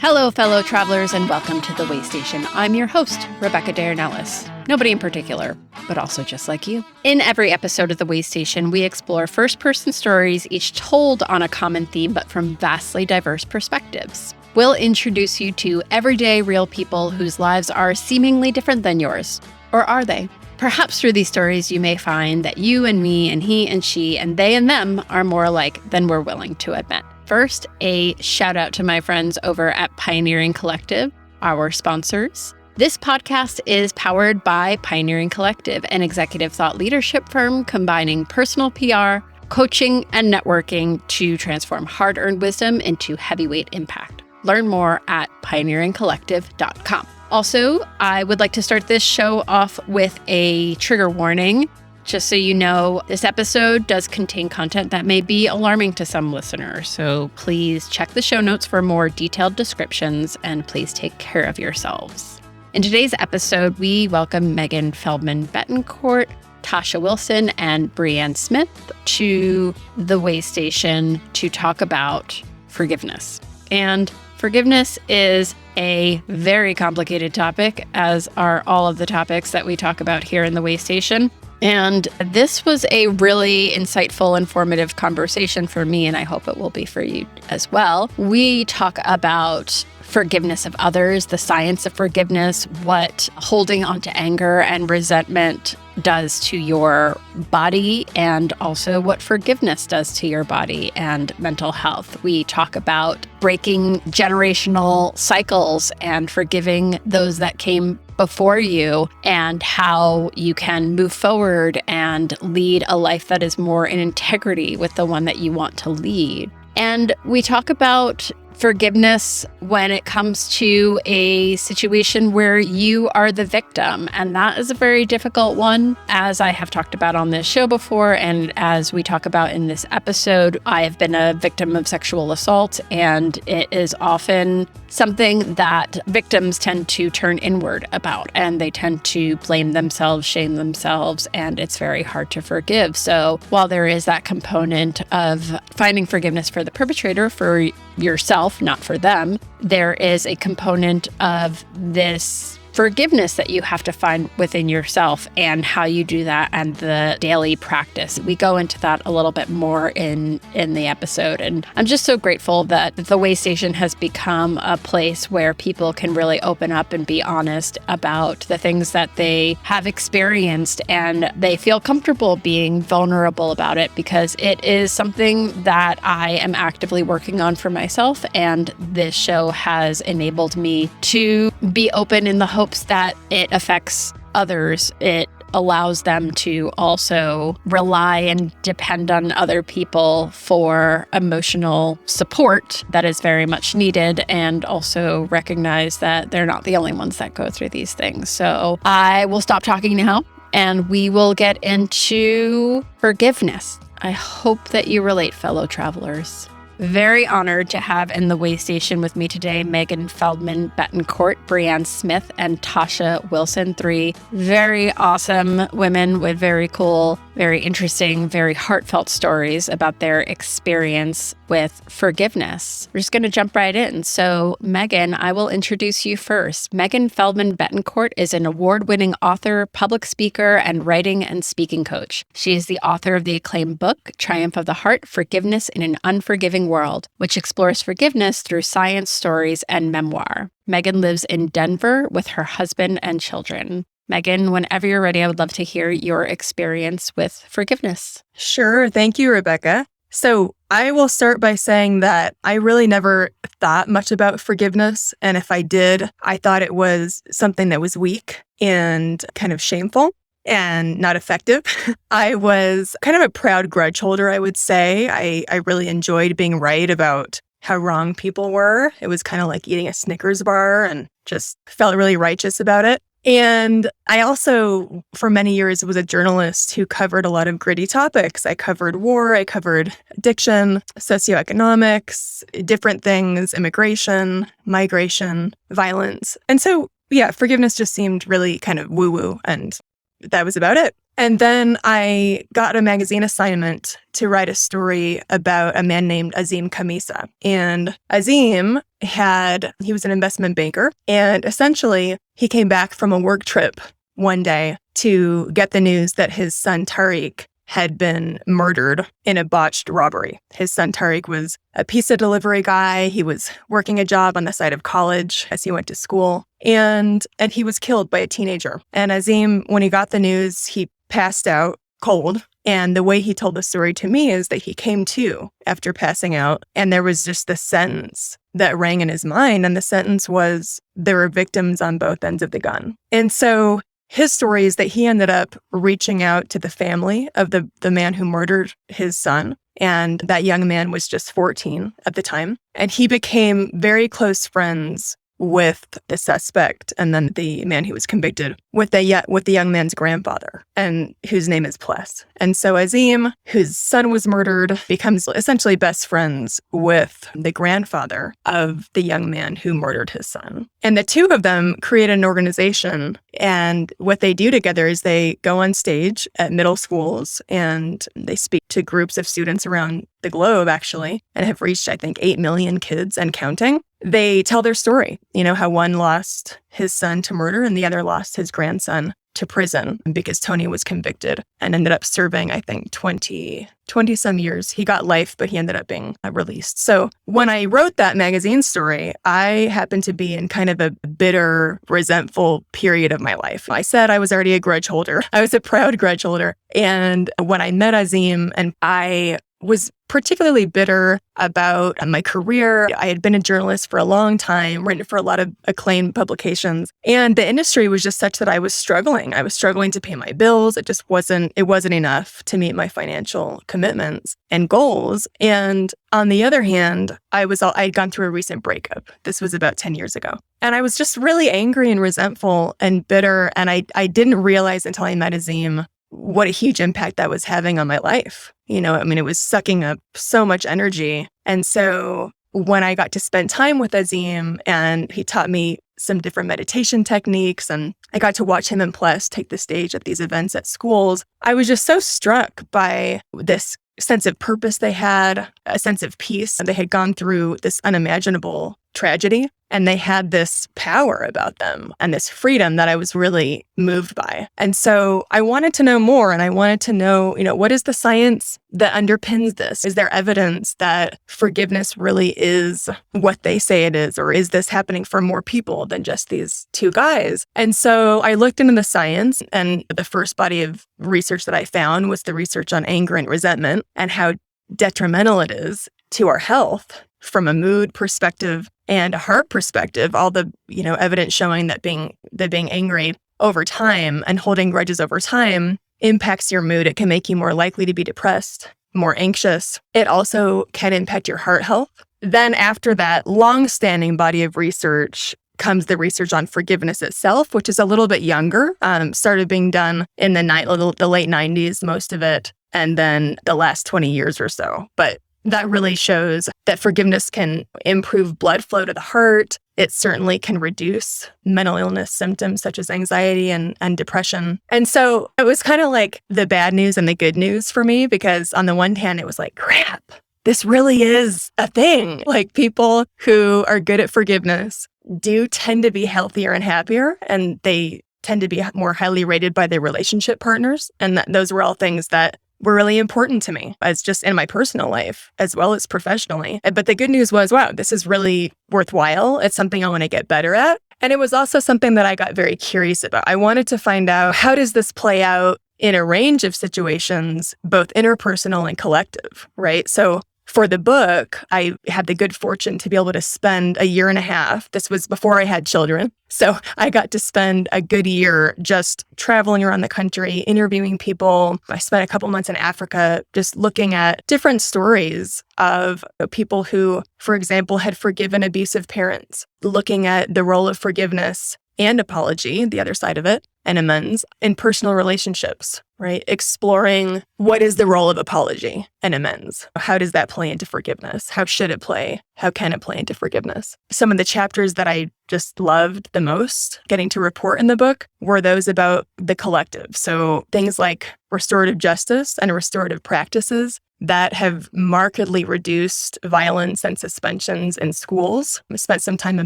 Hello, fellow travelers, and welcome to the Waystation. I'm your host, Rebecca Dayanellis. Nobody in particular, but also just like you. In every episode of the Waystation, we explore first-person stories, each told on a common theme, but from vastly diverse perspectives. We'll introduce you to everyday, real people whose lives are seemingly different than yours. Or are they? Perhaps through these stories, you may find that you and me and he and she and they and them are more alike than we're willing to admit. First, a shout out to my friends over at Pioneering Collective, our sponsors. This podcast is powered by Pioneering Collective, an executive thought leadership firm combining personal PR, coaching, and networking to transform hard-earned wisdom into heavyweight impact. Learn more at pioneeringcollective.com. Also, I would like to start this show off with a trigger warning. Just so you know, this episode does contain content that may be alarming to some listeners, so please check the show notes for more detailed descriptions, and please take care of yourselves. In today's episode, we welcome Megan Feldman Bettencourt, Tasha Wilson, and Breanne Smith to the Waystation to talk about forgiveness. And forgiveness is a very complicated topic, as are all of the topics that we talk about here in the Waystation. And this was a really insightful, informative conversation for me, and I hope it will be for you as well. We talk about forgiveness of others, the science of forgiveness, what holding onto anger and resentment does to your body, and also what forgiveness does to your body and mental health. We talk about breaking generational cycles and forgiving those that came before you, and how you can move forward and lead a life that is more in integrity with the one that you want to lead. And we talk about forgiveness when it comes to a situation where you are the victim. And that is a very difficult one, as I have talked about on this show before. And as we talk about in this episode, I have been a victim of sexual assault, and it is often something that victims tend to turn inward about, and they tend to blame themselves, shame themselves, and it's very hard to forgive. So while there is that component of finding forgiveness for the perpetrator, for yourself, not for them, there is a component of this forgiveness that you have to find within yourself, and how you do that and the daily practice. We go into that a little bit more in the episode. And I'm just so grateful that the Waystation has become a place where people can really open up and be honest about the things that they have experienced, and they feel comfortable being vulnerable about it, because it is something that I am actively working on for myself. And this show has enabled me to be open in the hopes that it affects others. It allows them to also rely and depend on other people for emotional support that is very much needed, and also recognize that they're not the only ones that go through these things. So I will stop talking now, and we will get into forgiveness. I hope that you relate, fellow travelers. Very honored to have in the Waystation with me today Megan Feldman Bettencourt, Breanne Smith, and Tasha Wilson, three very awesome women with very cool, very interesting, very heartfelt stories about their experience with forgiveness. We're just going to jump right in. So, Megan, I will introduce you first. Megan Feldman Bettencourt is an award-winning author, public speaker, and writing and speaking coach. She is the author of the acclaimed book, Triumph of the Heart: Forgiveness in an Unforgiving World, which explores forgiveness through science, stories, and memoir. Megan lives in Denver with her husband and children. Megan, whenever you're ready, I would love to hear your experience with forgiveness. Sure. Thank you, Rebecca. So I will start by saying that I really never thought much about forgiveness. And if I did, I thought it was something that was weak and kind of shameful and not effective. I was kind of a proud grudge holder, I would say. I really enjoyed being right about how wrong people were. It was kind of like eating a Snickers bar, and just felt really righteous about it. And I also, for many years, was a journalist who covered a lot of gritty topics. I covered war, I covered addiction, socioeconomics, different things, immigration, migration, violence. And so, yeah, forgiveness just seemed really kind of woo-woo, and that was about it. And then I got a magazine assignment to write a story about a man named Azim Khamisa. And Azim he was an investment banker. And essentially, he came back from a work trip one day to get the news that his son Tariq had been murdered in a botched robbery. His son Tariq was a pizza delivery guy. He was working a job on the side of college as he went to school. And he was killed by a teenager. And Azim, when he got the news, he passed out cold. And the way he told the story to me is that he came to after passing out. And there was just this sentence that rang in his mind. And the sentence was, there were victims on both ends of the gun. And so his story is that he ended up reaching out to the family of the man who murdered his son. And that young man was just 14 at the time. And he became very close friends with the suspect and then the man who was convicted with the young man's grandfather, and whose name is Pless. And so Azim, whose son was murdered, becomes essentially best friends with the grandfather of the young man who murdered his son. And the two of them create an organization. And what they do together is they go on stage at middle schools and they speak to groups of students around the globe, actually, and have reached, I think, 8 million kids and counting. They tell their story, how one lost his son to murder and the other lost his grandson to prison because Tony was convicted and ended up serving, I think, 20 some years. He got life, but he ended up being released. So when I wrote that magazine story, I happened to be in kind of a bitter, resentful period of my life. I said I was already a grudge holder. I was a proud grudge holder. And when I met Azim, and I was particularly bitter about my career. I had been a journalist for a long time, written for a lot of acclaimed publications. And the industry was just such that I was struggling. I was struggling to pay my bills. It wasn't enough to meet my financial commitments and goals. And on the other hand, I'd gone through a recent breakup. This was about 10 years ago. And I was just really angry and resentful and bitter. And I didn't realize until I met Azim what a huge impact that was having on my life. It was sucking up so much energy. And so when I got to spend time with Azim and he taught me some different meditation techniques and I got to watch him and Pless take the stage at these events at schools, I was just so struck by this sense of purpose they had, a sense of peace. They had gone through this unimaginable tragedy and they had this power about them and this freedom that I was really moved by. And so I wanted to know more, and I wanted to know, what is the science that underpins this? Is there evidence that forgiveness really is what they say it is, or is this happening for more people than just these two guys? And so I looked into the science, and the first body of research that I found was the research on anger and resentment and how detrimental it is to our health from a mood perspective and a heart perspective. All the evidence showing that being angry over time and holding grudges over time impacts your mood. It can make you more likely to be depressed, more anxious. It also can impact your heart health. Then after that long-standing body of research comes the research on forgiveness itself, which is a little bit younger, started being done in the late 90s, most of it, and then the last 20 years or so. But that really shows that forgiveness can improve blood flow to the heart. It certainly can reduce mental illness symptoms such as anxiety and depression. And so it was kind of like the bad news and the good news for me, because on the one hand, it was like, crap, this really is a thing. Like, people who are good at forgiveness do tend to be healthier and happier, and they tend to be more highly rated by their relationship partners. And those were all things that were really important to me, as just in my personal life as well as professionally. But the good news was, wow, this is really worthwhile. It's something I want to get better at. And it was also something that I got very curious about. I wanted to find out, how does this play out in a range of situations, both interpersonal and collective, right? So for the book, I had the good fortune to be able to spend a year and a half. This was before I had children. So I got to spend a good year just traveling around the country, interviewing people. I spent a couple months in Africa just looking at different stories of people who, for example, had forgiven abusive parents, looking at the role of forgiveness and apology, the other side of it, and amends in personal relationships, right? Exploring what is the role of apology and amends? How does that play into forgiveness? How should it play? How can it play into forgiveness? Some of the chapters that I just loved the most getting to report in the book were those about the collective. So things like restorative justice and restorative practices that have markedly reduced violence and suspensions in schools. I spent some time in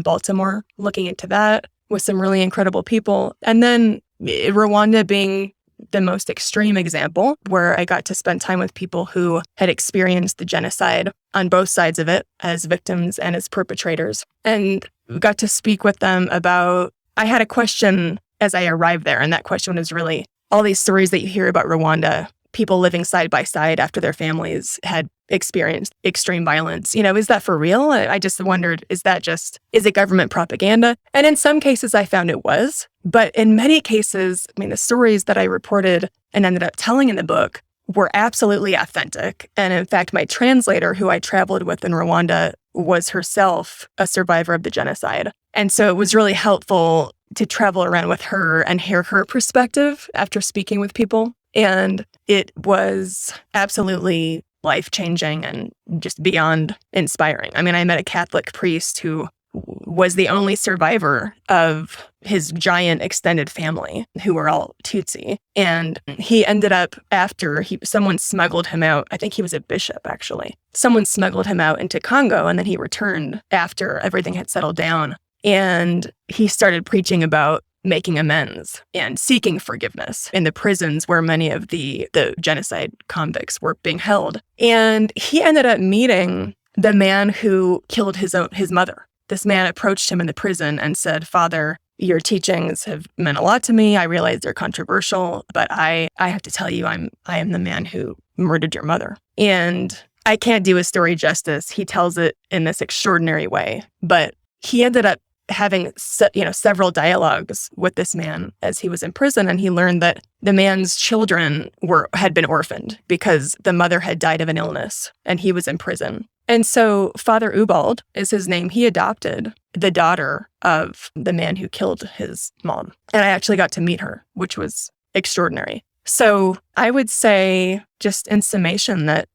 Baltimore looking into that with some really incredible people. And then Rwanda being the most extreme example, where I got to spend time with people who had experienced the genocide on both sides of it as victims and as perpetrators, and got to speak with them about, I had a question as I arrived there, and that question was really all these stories that you hear about Rwanda, people living side by side after their families had experienced extreme violence. Is that for real? I just wondered, is it government propaganda? And in some cases, I found it was. But in many cases, the stories that I reported and ended up telling in the book were absolutely authentic. And in fact, my translator, who I traveled with in Rwanda, was herself a survivor of the genocide. And so it was really helpful to travel around with her and hear her perspective after speaking with people. And it was absolutely life-changing and just beyond inspiring. I met a Catholic priest who was the only survivor of his giant extended family, who were all Tutsi. And he ended up, after someone smuggled him out, I think he was a bishop, actually. Someone smuggled him out into Congo, and then he returned after everything had settled down. And he started preaching about making amends and seeking forgiveness in the prisons where many of the genocide convicts were being held. And he ended up meeting the man who killed his mother. This man approached him in the prison and said, "Father, your teachings have meant a lot to me. I realize they're controversial, but I have to tell you, I am the man who murdered your mother." And I can't do his story justice. He tells it in this extraordinary way, but he ended up having several dialogues with this man as he was in prison, and he learned that the man's children had been orphaned because the mother had died of an illness, and he was in prison. And so Father Ubald is his name. He adopted the daughter of the man who killed his mom, and I actually got to meet her, which was extraordinary. So I would say, just in summation, that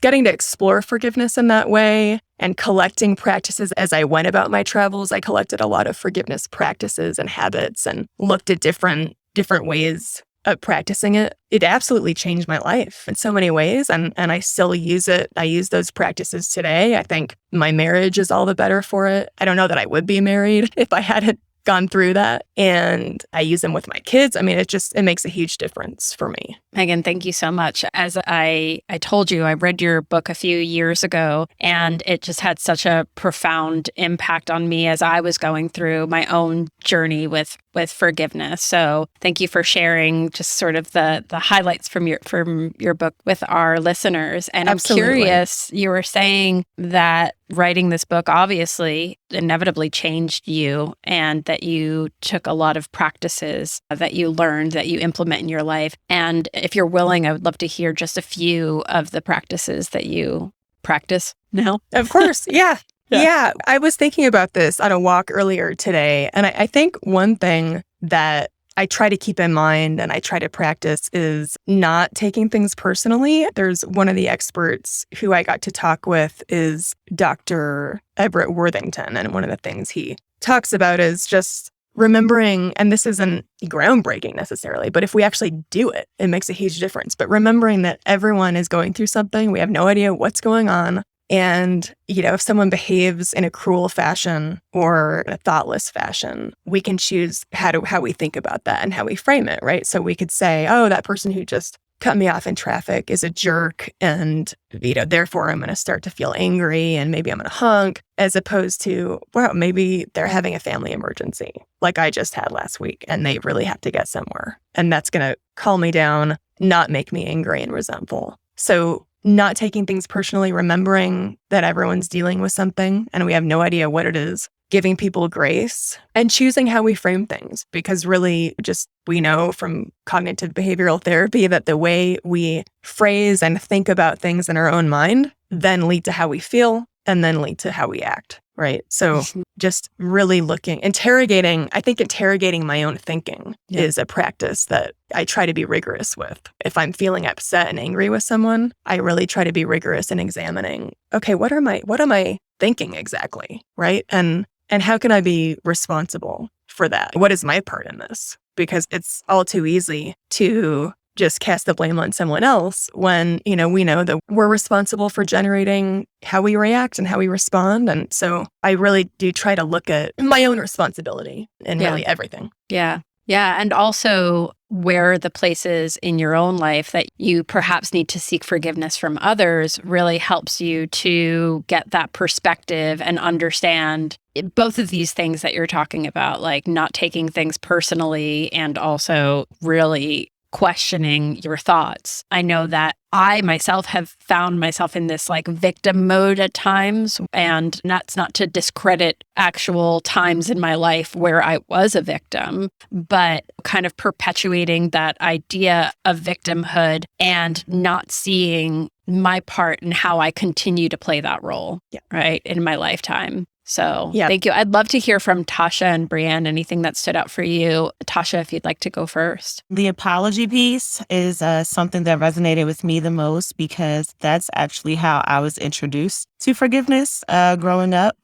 getting to explore forgiveness in that way and collecting practices as I went about my travels. I collected a lot of forgiveness practices and habits and looked at different ways of practicing it. It absolutely changed my life in so many ways, and I still use it. I use those practices today. I think my marriage is all the better for it. I don't know that I would be married if I hadn't gone through that. And I use them with my kids. It makes a huge difference for me. Megan, thank you so much. As I told you, I read your book a few years ago, and it just had such a profound impact on me as I was going through my own journey with forgiveness. So thank you for sharing just sort of the highlights from your book with our listeners. And Absolutely. I'm curious, you were saying that writing this book obviously inevitably changed you, and that you took a lot of practices that you learned that you implement in your life. And if you're willing, I would love to hear just a few of the practices that you practice now. Of course. Yeah. Yeah. I was thinking about this on a walk earlier today. And I think one thing that I try to keep in mind and I try to practice is not taking things personally. There's one of the experts who I got to talk with is Dr. Everett Worthington. And one of the things he talks about is just remembering, and this isn't groundbreaking necessarily, but if we actually do it, it makes a huge difference. But remembering that everyone is going through something, we have no idea what's going on. And, if someone behaves in a cruel fashion or in a thoughtless fashion, we can choose how we think about that and how we frame it, right? So we could say, oh, that person who just cut me off in traffic is a jerk, and, therefore I'm going to start to feel angry and maybe I'm going to honk, as opposed to, wow, maybe they're having a family emergency like I just had last week and they really have to get somewhere. And that's going to calm me down, not make me angry and resentful. So not taking things personally, remembering that everyone's dealing with something and we have no idea what it is, giving people grace, and choosing how we frame things. Because really, we know from cognitive behavioral therapy that the way we phrase and think about things in our own mind then lead to how we feel and then lead to how we act, right? So just really interrogating my own thinking is a practice that I try to be rigorous with. If I'm feeling upset and angry with someone, I really try to be rigorous in examining, okay, what am I thinking exactly, right? And how can I be responsible for that? What is my part in this? Because it's all too easy to just cast the blame on someone else when, we know that we're responsible for generating how we react and how we respond. And so I really do try to look at my own responsibility in really everything. Yeah. Yeah. And also where the places in your own life that you perhaps need to seek forgiveness from others really helps you to get that perspective and understand both of these things that you're talking about, like not taking things personally and also really questioning your thoughts. I know that I myself have found myself in this like victim mode at times, and that's not to discredit actual times in my life where I was a victim, but kind of perpetuating that idea of victimhood and not seeing my part in how I continue to play that role, right, in my lifetime. So thank you. I'd love to hear from Tasha and Breanne, anything that stood out for you. Tasha, if you'd like to go first. The apology piece is something that resonated with me the most because that's actually how I was introduced to forgiveness growing up,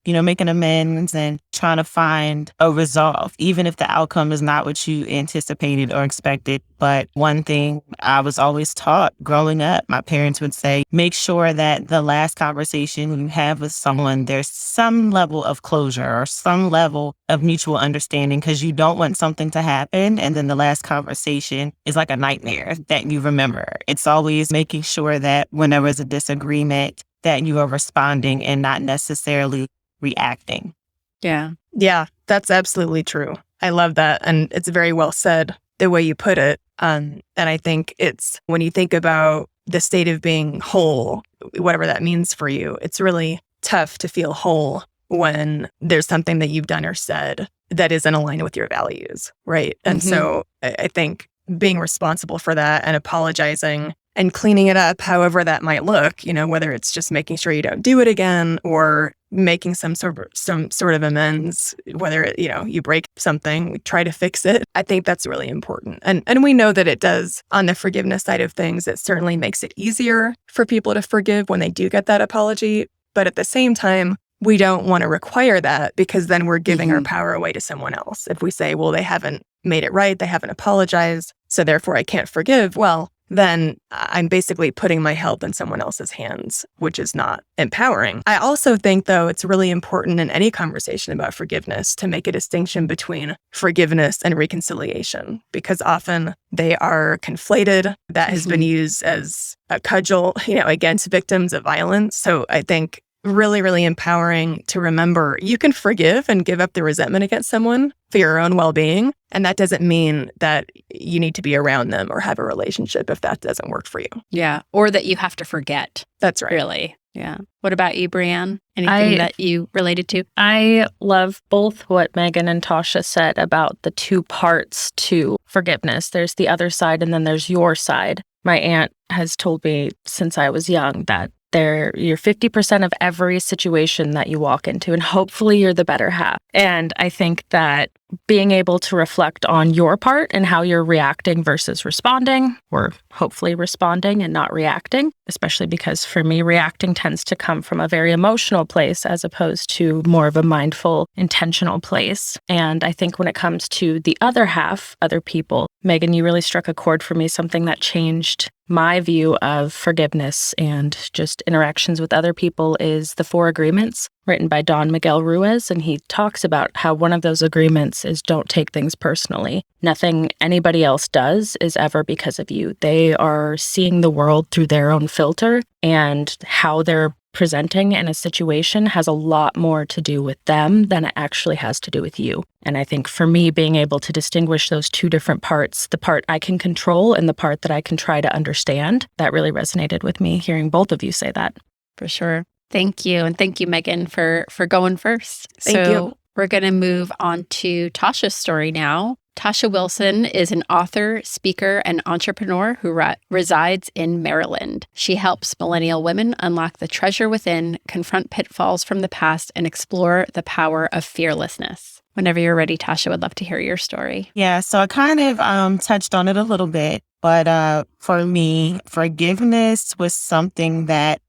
making amends and trying to find a resolve, even if the outcome is not what you anticipated or expected. But one thing I was always taught growing up, my parents would say, make sure that the last conversation you have with someone, there's some level of closure or some level of mutual understanding, because you don't want something to happen and then the last conversation is like a nightmare that you remember. It's always making sure that whenever there's a disagreement, that you are responding and not necessarily reacting. Yeah, that's absolutely true. I love that. And it's very well said the way you put it. And I think it's when you think about the state of being whole, whatever that means for you, it's really tough to feel whole when there's something that you've done or said that isn't aligned with your values, right? And so I think being responsible for that and apologizing and cleaning it up, however that might look, whether it's just making sure you don't do it again or making some sort of amends, whether you break something, we try to fix it. I think that's really important. And we know that it does on the forgiveness side of things. It certainly makes it easier for people to forgive when they do get that apology. But at the same time, we don't want to require that because then we're giving our power away to someone else. If we say, well, they haven't made it right, they haven't apologized, so therefore I can't forgive, well, then I'm basically putting my health in someone else's hands, which is not empowering. I also think, though, it's really important in any conversation about forgiveness to make a distinction between forgiveness and reconciliation, because often they are conflated. That has been used as a cudgel, against victims of violence. So I think really, really empowering to remember you can forgive and give up the resentment against someone for your own well-being. And that doesn't mean that you need to be around them or have a relationship if that doesn't work for you. Yeah. Or that you have to forget. That's right. Really. Yeah. What about you, Breanne? Anything that you related to? I love both what Megan and Tasha said about the two parts to forgiveness. There's the other side and then there's your side. My aunt has told me since I was young that you're 50% of every situation that you walk into, and hopefully you're the better half. And I think that being able to reflect on your part and how you're reacting versus responding, or hopefully responding and not reacting, especially because for me, reacting tends to come from a very emotional place as opposed to more of a mindful, intentional place. And I think when it comes to the other half, other people, Megan, you really struck a chord for me, something that changed my view of forgiveness and just interactions with other people is the 4 Agreements, written by Don Miguel Ruiz. And he talks about how one of those agreements is don't take things personally. Nothing anybody else does is ever because of you. They are seeing the world through their own filter, and how they're presenting in a situation has a lot more to do with them than it actually has to do with you. And I think for me, being able to distinguish those two different parts, the part I can control and the part that I can try to understand, that really resonated with me hearing both of you say that. For sure. Thank you. And thank you, Megan, for going first. Thank you. We're going to move on to Tasha's story now. Tasha Wilson is an author, speaker, and entrepreneur who resides in Maryland. She helps millennial women unlock the treasure within, confront pitfalls from the past, and explore the power of fearlessness. Whenever you're ready, Tasha, would love to hear your story. Yeah, so I kind of touched on it a little bit, but for me, forgiveness was something that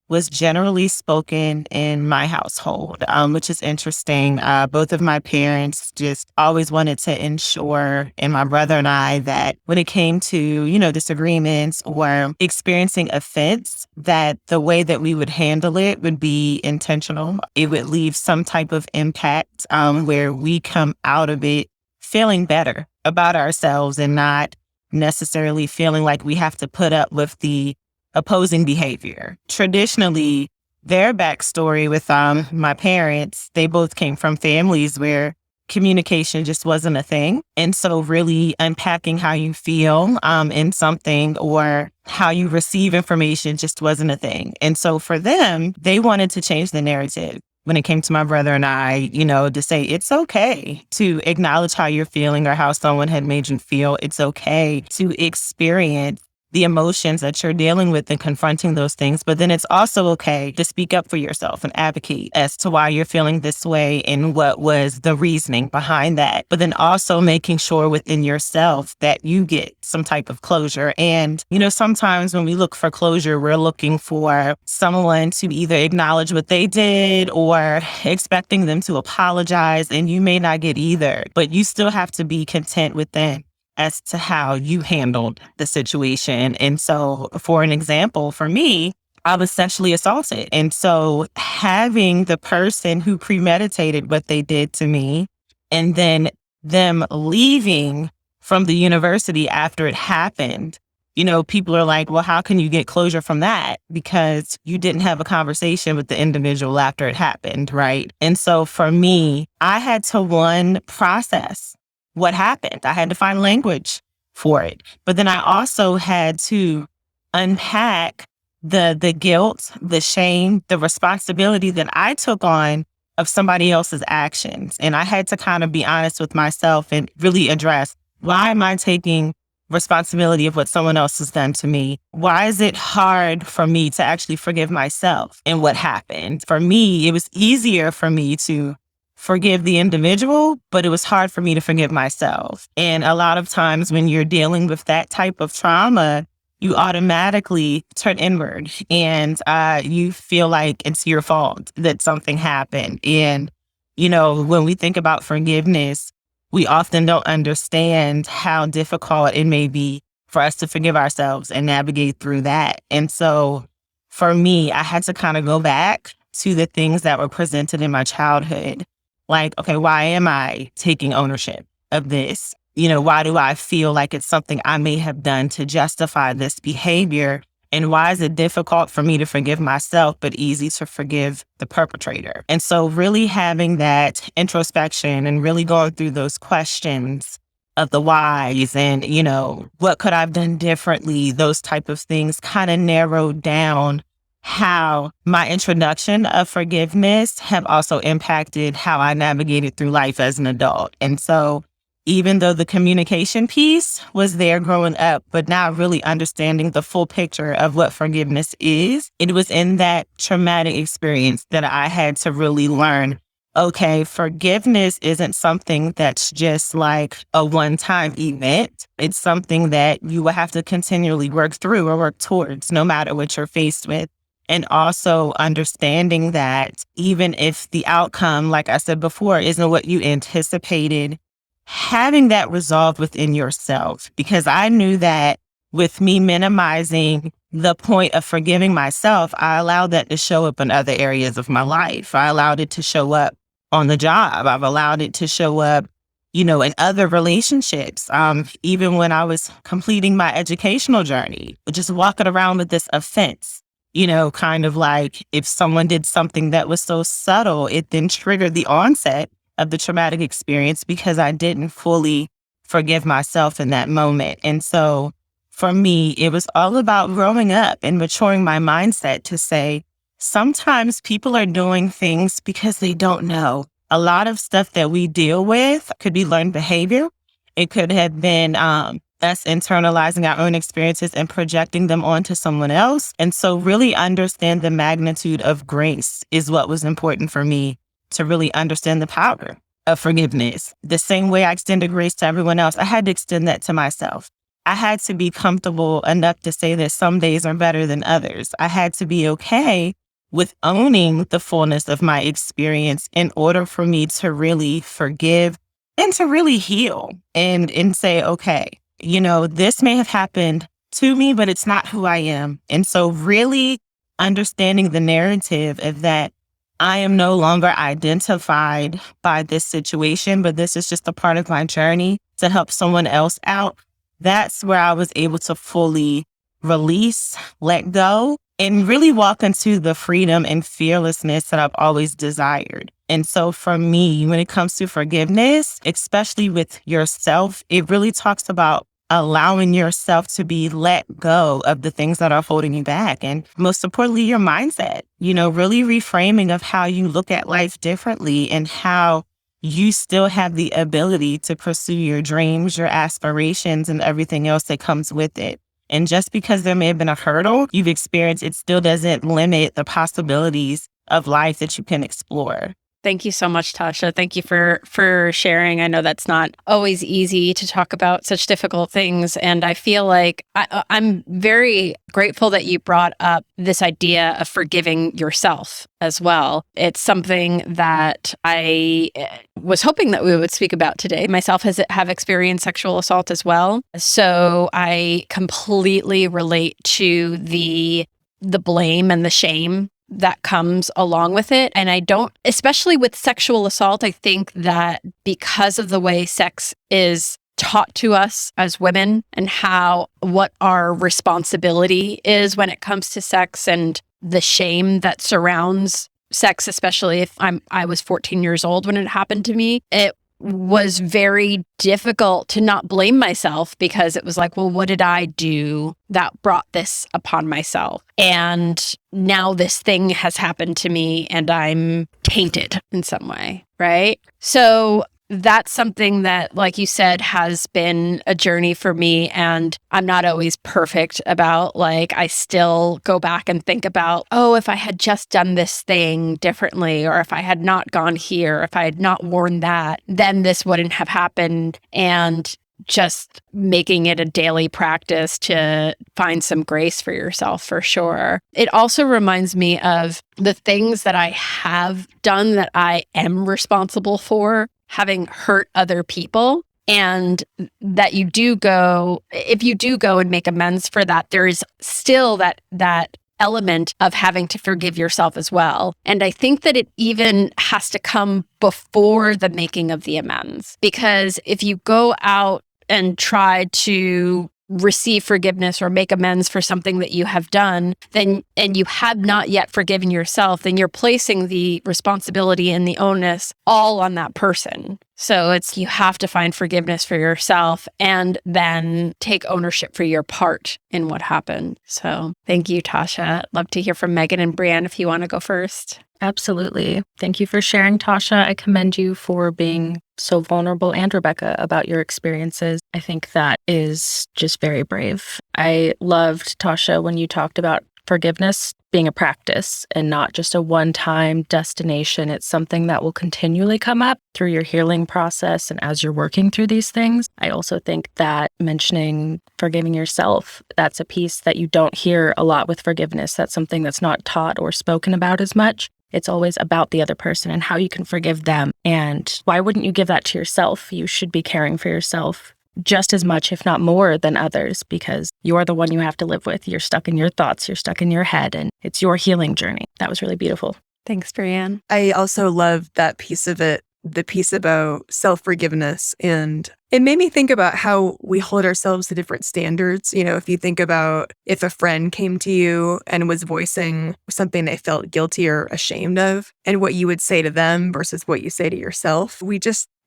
was generally spoken in my household, which is interesting. Both of my parents just always wanted to ensure, and my brother and I, that when it came to, disagreements or experiencing offense, that the way that we would handle it would be intentional. It would leave some type of impact where we come out of it feeling better about ourselves and not necessarily feeling like we have to put up with the opposing behavior. Traditionally, their backstory with my parents, they both came from families where communication just wasn't a thing. And so really unpacking how you feel in something or how you receive information just wasn't a thing. And so for them, they wanted to change the narrative. When it came to my brother and I, to say it's okay to acknowledge how you're feeling or how someone had made you feel. It's okay to experience the emotions that you're dealing with and confronting those things. But then it's also okay to speak up for yourself and advocate as to why you're feeling this way and what was the reasoning behind that. But then also making sure within yourself that you get some type of closure. And, sometimes when we look for closure, we're looking for someone to either acknowledge what they did or expecting them to apologize. And you may not get either, but you still have to be content within as to how you handled the situation. And so, for an example, for me, I was sexually assaulted. And so having the person who premeditated what they did to me and then them leaving from the university after it happened, people are like, well, how can you get closure from that? Because you didn't have a conversation with the individual after it happened, right? And so for me, I had to process what happened. I had to find language for it. But then I also had to unpack the guilt, the shame, the responsibility that I took on of somebody else's actions. And I had to kind of be honest with myself and really address, why am I taking responsibility of what someone else has done to me? Why is it hard for me to actually forgive myself and what happened? For me, it was easier for me to forgive the individual, but it was hard for me to forgive myself. And a lot of times when you're dealing with that type of trauma, you automatically turn inward and you feel like it's your fault that something happened. And, when we think about forgiveness, we often don't understand how difficult it may be for us to forgive ourselves and navigate through that. And so for me, I had to kind of go back to the things that were presented in my childhood. Like, okay, why am I taking ownership of this? Why do I feel like it's something I may have done to justify this behavior? And why is it difficult for me to forgive myself, but easy to forgive the perpetrator? And so really having that introspection and really going through those questions of the whys and, what could I have done differently? Those type of things kind of narrowed down how my introduction of forgiveness have also impacted how I navigated through life as an adult. And so even though the communication piece was there growing up, but now really understanding the full picture of what forgiveness is, it was in that traumatic experience that I had to really learn, okay, forgiveness isn't something that's just like a one-time event. It's something that you will have to continually work through or work towards, no matter what you're faced with. And also understanding that even if the outcome, like I said before, isn't what you anticipated, having that resolved within yourself. Because I knew that with me minimizing the point of forgiving myself, I allowed that to show up in other areas of my life. I allowed it to show up on the job. I've allowed it to show up, in other relationships. Even when I was completing my educational journey, just walking around with this offense. Kind of like if someone did something that was so subtle, it then triggered the onset of the traumatic experience because I didn't fully forgive myself in that moment. And so for me, it was all about growing up and maturing my mindset to say, sometimes people are doing things because they don't know. A lot of stuff that we deal with could be learned behavior. It could have been us internalizing our own experiences and projecting them onto someone else. And so really understand the magnitude of grace is what was important for me to really understand the power of forgiveness. The same way I extended grace to everyone else, I had to extend that to myself. I had to be comfortable enough to say that some days are better than others. I had to be okay with owning the fullness of my experience in order for me to really forgive and to really heal and say, okay, this may have happened to me, but it's not who I am. And so really understanding the narrative of that I am no longer identified by this situation, but this is just a part of my journey to help someone else out. That's where I was able to fully release, let go, and really walk into the freedom and fearlessness that I've always desired. And so for me, when it comes to forgiveness, especially with yourself, it really talks about allowing yourself to be let go of the things that are holding you back. And most importantly, your mindset, really reframing of how you look at life differently and how you still have the ability to pursue your dreams, your aspirations, and everything else that comes with it. And just because there may have been a hurdle you've experienced, it still doesn't limit the possibilities of life that you can explore. Thank you so much, Tasha. Thank you for sharing. I know that's not always easy to talk about such difficult things. And I feel like I'm very grateful that you brought up this idea of forgiving yourself as well. It's something that I was hoping that we would speak about today. Myself have experienced sexual assault as well. So I completely relate to the blame and the shame that comes along with it. And I don't, especially with sexual assault, I think that because of the way sex is taught to us as women and what our responsibility is when it comes to sex and the shame that surrounds sex, especially if I was 14 years old when it happened to me, it was very difficult to not blame myself because it was like, well, what did I do that brought this upon myself? And now this thing has happened to me and I'm tainted in some way, right? So that's something that, like you said, has been a journey for me. And I'm not always perfect about, I still go back and think about, oh, if I had just done this thing differently, or if I had not gone here, if I had not worn that, then this wouldn't have happened. And just making it a daily practice to find some grace for yourself, for sure. It also reminds me of the things that I have done that I am responsible for, having hurt other people, and that if you do go and make amends for that, there is still that element of having to forgive yourself as well. And I think that it even has to come before the making of the amends, because if you go out and try to receive forgiveness or make amends for something that you have done, and you have not yet forgiven yourself, then you're placing the responsibility and the onus all on that person. So you have to find forgiveness for yourself and then take ownership for your part in what happened. So thank you, Tasha. I'd love to hear from Megan and Breanne if you want to go first. Absolutely. Thank you for sharing, Tasha. I commend you for being so vulnerable, and Rebecca, about your experiences. I think that is just very brave. I loved, Tasha, when you talked about forgiveness being a practice and not just a one-time destination. It's something that will continually come up through your healing process and as you're working through these things. I also think that mentioning forgiving yourself, that's a piece that you don't hear a lot with forgiveness. That's something that's not taught or spoken about as much. It's always about the other person and how you can forgive them. And why wouldn't you give that to yourself? You should be caring for yourself just as much, if not more, than others, because you're the one you have to live with. You're stuck in your thoughts, you're stuck in your head, and it's your healing journey. That was really beautiful. Thanks, Breanne. I also love that piece of it, the piece about self-forgiveness. And it made me think about how we hold ourselves to different standards. If you think about if a friend came to you and was voicing something they felt guilty or ashamed of, and what you would say to them versus what you say to yourself,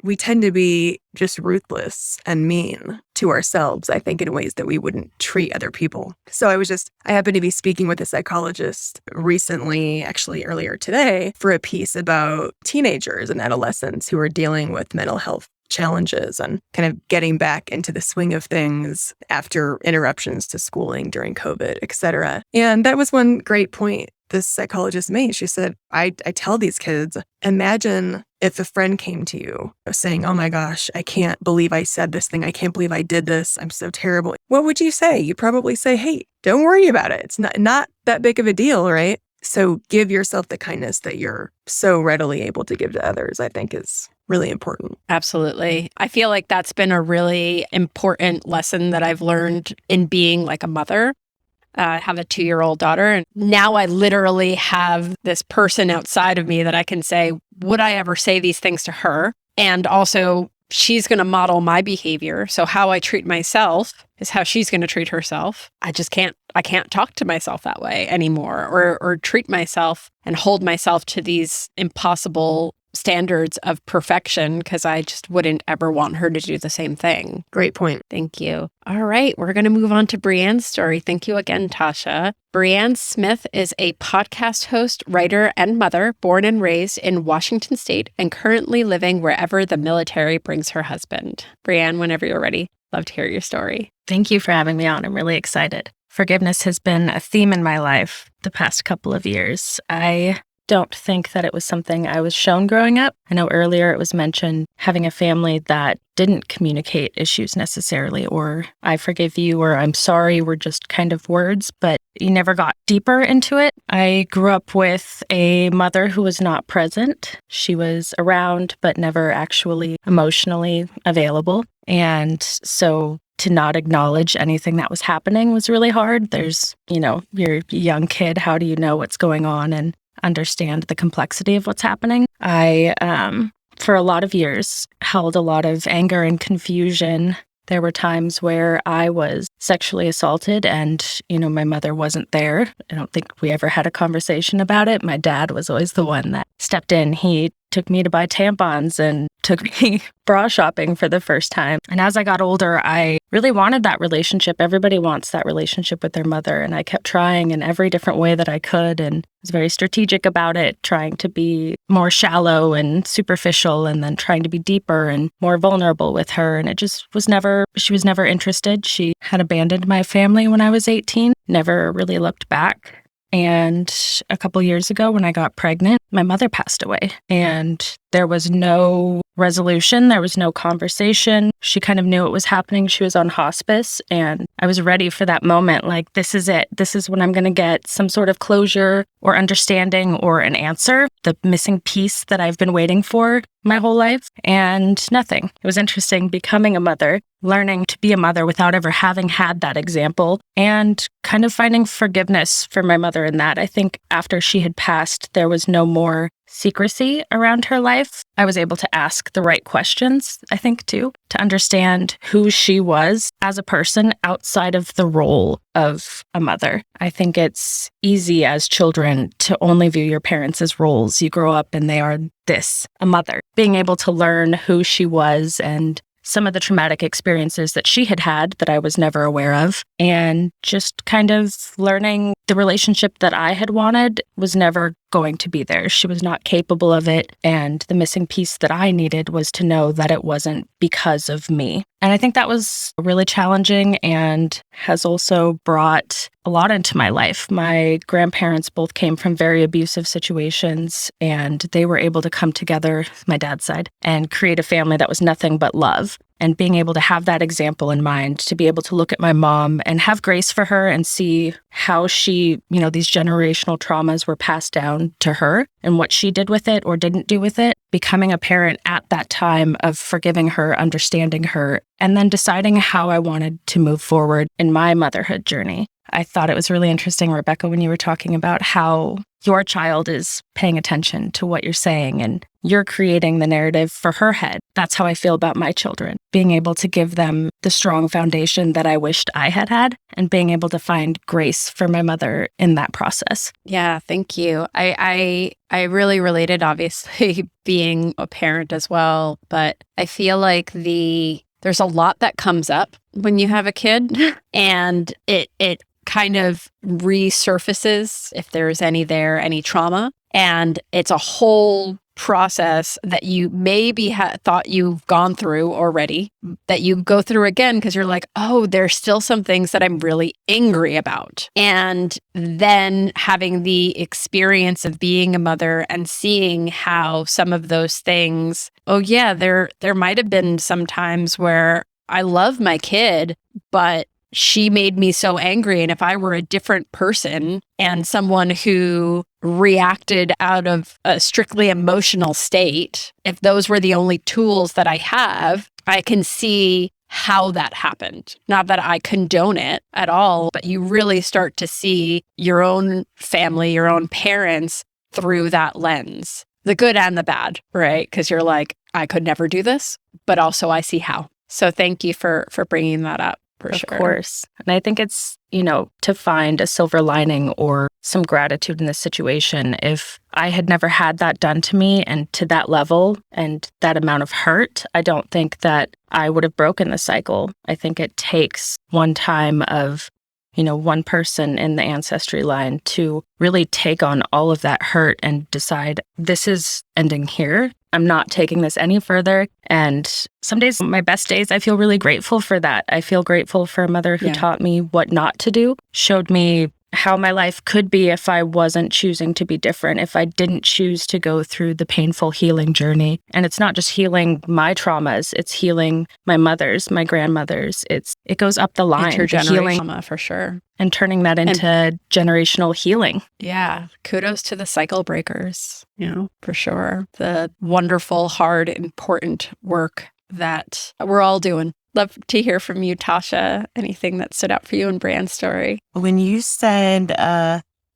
we tend to be just ruthless and mean to ourselves, I think, in ways that we wouldn't treat other people. So I happened to be speaking with a psychologist recently, actually earlier today, for a piece about teenagers and adolescents who are dealing with mental health challenges and kind of getting back into the swing of things after interruptions to schooling during COVID, et cetera. And that was one great point this psychologist made. She said, I tell these kids, imagine if a friend came to you saying, oh my gosh, I can't believe I said this thing. I can't believe I did this. I'm so terrible. What would you say? You'd probably say, hey, don't worry about it. It's not that big of a deal, right? So give yourself the kindness that you're so readily able to give to others, I think is really important. Absolutely. I feel like that's been a really important lesson that I've learned in being like a mother. I have a 2-year-old daughter, and now I literally have this person outside of me that I can say, would I ever say these things to her? And also, she's going to model my behavior. So how I treat myself is how she's going to treat herself. I can't talk to myself that way anymore, or treat myself and hold myself to these impossible standards of perfection, because I just wouldn't ever want her to do the same thing. Great point. Thank you. All right, we're going to move on to Breanne's story. Thank you again, Tasha. Breanne Smith is a podcast host, writer, and mother, born and raised in Washington State and currently living wherever the military brings her husband. Breanne, whenever you're ready, love to hear your story. Thank you for having me on. I'm really excited. Forgiveness has been a theme in my life the past couple of years. I don't think that it was something I was shown growing up. I know earlier it was mentioned having a family that didn't communicate issues necessarily, or I forgive you, or I'm sorry were just kind of words, but you never got deeper into it. I grew up with a mother who was not present. She was around, but never actually emotionally available. And so to not acknowledge anything that was happening was really hard. There's, you're a young kid. How do you know what's going on and understand the complexity of what's happening? I, for a lot of years, held a lot of anger and confusion. There were times where I was sexually assaulted and, my mother wasn't there. I don't think we ever had a conversation about it. My dad was always the one that stepped in. He took me to buy tampons and took me bra shopping for the first time. And as I got older, I really wanted that relationship. Everybody wants that relationship with their mother. And I kept trying in every different way that I could and was very strategic about it, trying to be more shallow and superficial and then trying to be deeper and more vulnerable with her. And it just she was never interested. She had abandoned my family when I was 18, never really looked back. And a couple years ago when I got pregnant, my mother passed away and there was no resolution. There was no conversation. She kind of knew what was happening. She was on hospice and I was ready for that moment. Like, this is it. This is when I'm going to get some sort of closure or understanding or an answer, the missing piece that I've been waiting for my whole life, and nothing. It was interesting becoming a mother, learning to be a mother without ever having had that example, and kind of finding forgiveness for my mother in that. I think after she had passed, there was no more secrecy around her life. I was able to ask the right questions, I think, too, to understand who she was as a person outside of the role of a mother. I think it's easy as children to only view your parents as roles. You grow up and they are a mother. Being able to learn who she was and some of the traumatic experiences that she had had that I was never aware of, and just kind of learning the relationship that I had wanted was never going to be there. She was not capable of it, and the missing piece that I needed was to know that it wasn't because of me. And I think that was really challenging and has also brought a lot into my life. My grandparents both came from very abusive situations, and they were able to come together, my dad's side, and create a family that was nothing but love. And being able to have that example in mind, to be able to look at my mom and have grace for her and see how she, these generational traumas were passed down to her and what she did with it or didn't do with it. Becoming a parent at that time of forgiving her, understanding her, and then deciding how I wanted to move forward in my motherhood journey. I thought it was really interesting, Rebecca, when you were talking about how your child is paying attention to what you're saying and you're creating the narrative for her head. That's how I feel about my children, being able to give them the strong foundation that I wished I had had and being able to find grace for my mother in that process. Yeah, thank you. I really related, obviously, being a parent as well, but I feel like there's a lot that comes up when you have a kid and it kind of resurfaces if there's any trauma. And it's a whole process that you maybe thought you've gone through already, that you go through again because you're like, oh, there's still some things that I'm really angry about. And then having the experience of being a mother and seeing how some of those things, oh yeah, there might have been some times where I love my kid, but she made me so angry. And if I were a different person and someone who reacted out of a strictly emotional state, if those were the only tools that I have, I can see how that happened. Not that I condone it at all, but you really start to see your own family, your own parents through that lens, the good and the bad, right? Because you're like, I could never do this, but also I see how. So thank you for bringing that up. Of course. And I think it's, to find a silver lining or some gratitude in this situation. If I had never had that done to me and to that level and that amount of hurt, I don't think that I would have broken the cycle. I think it takes one time of, one person in the ancestry line to really take on all of that hurt and decide this is ending here. I'm not taking this any further. And some days, my best days, I feel really grateful for that. I feel grateful for a mother who taught me what not to do, showed me how my life could be if I wasn't choosing to be different, if I didn't choose to go through the painful healing journey. And it's not just healing my traumas, it's healing my mother's, my grandmother's. It goes up the line. Intergenerational healing trauma, for sure. And turning that into generational healing. Yeah. Kudos to the cycle breakers, for sure. The wonderful, hard, important work that we're all doing. Love to hear from you, Tasha. Anything that stood out for you in Breanne's story? When you said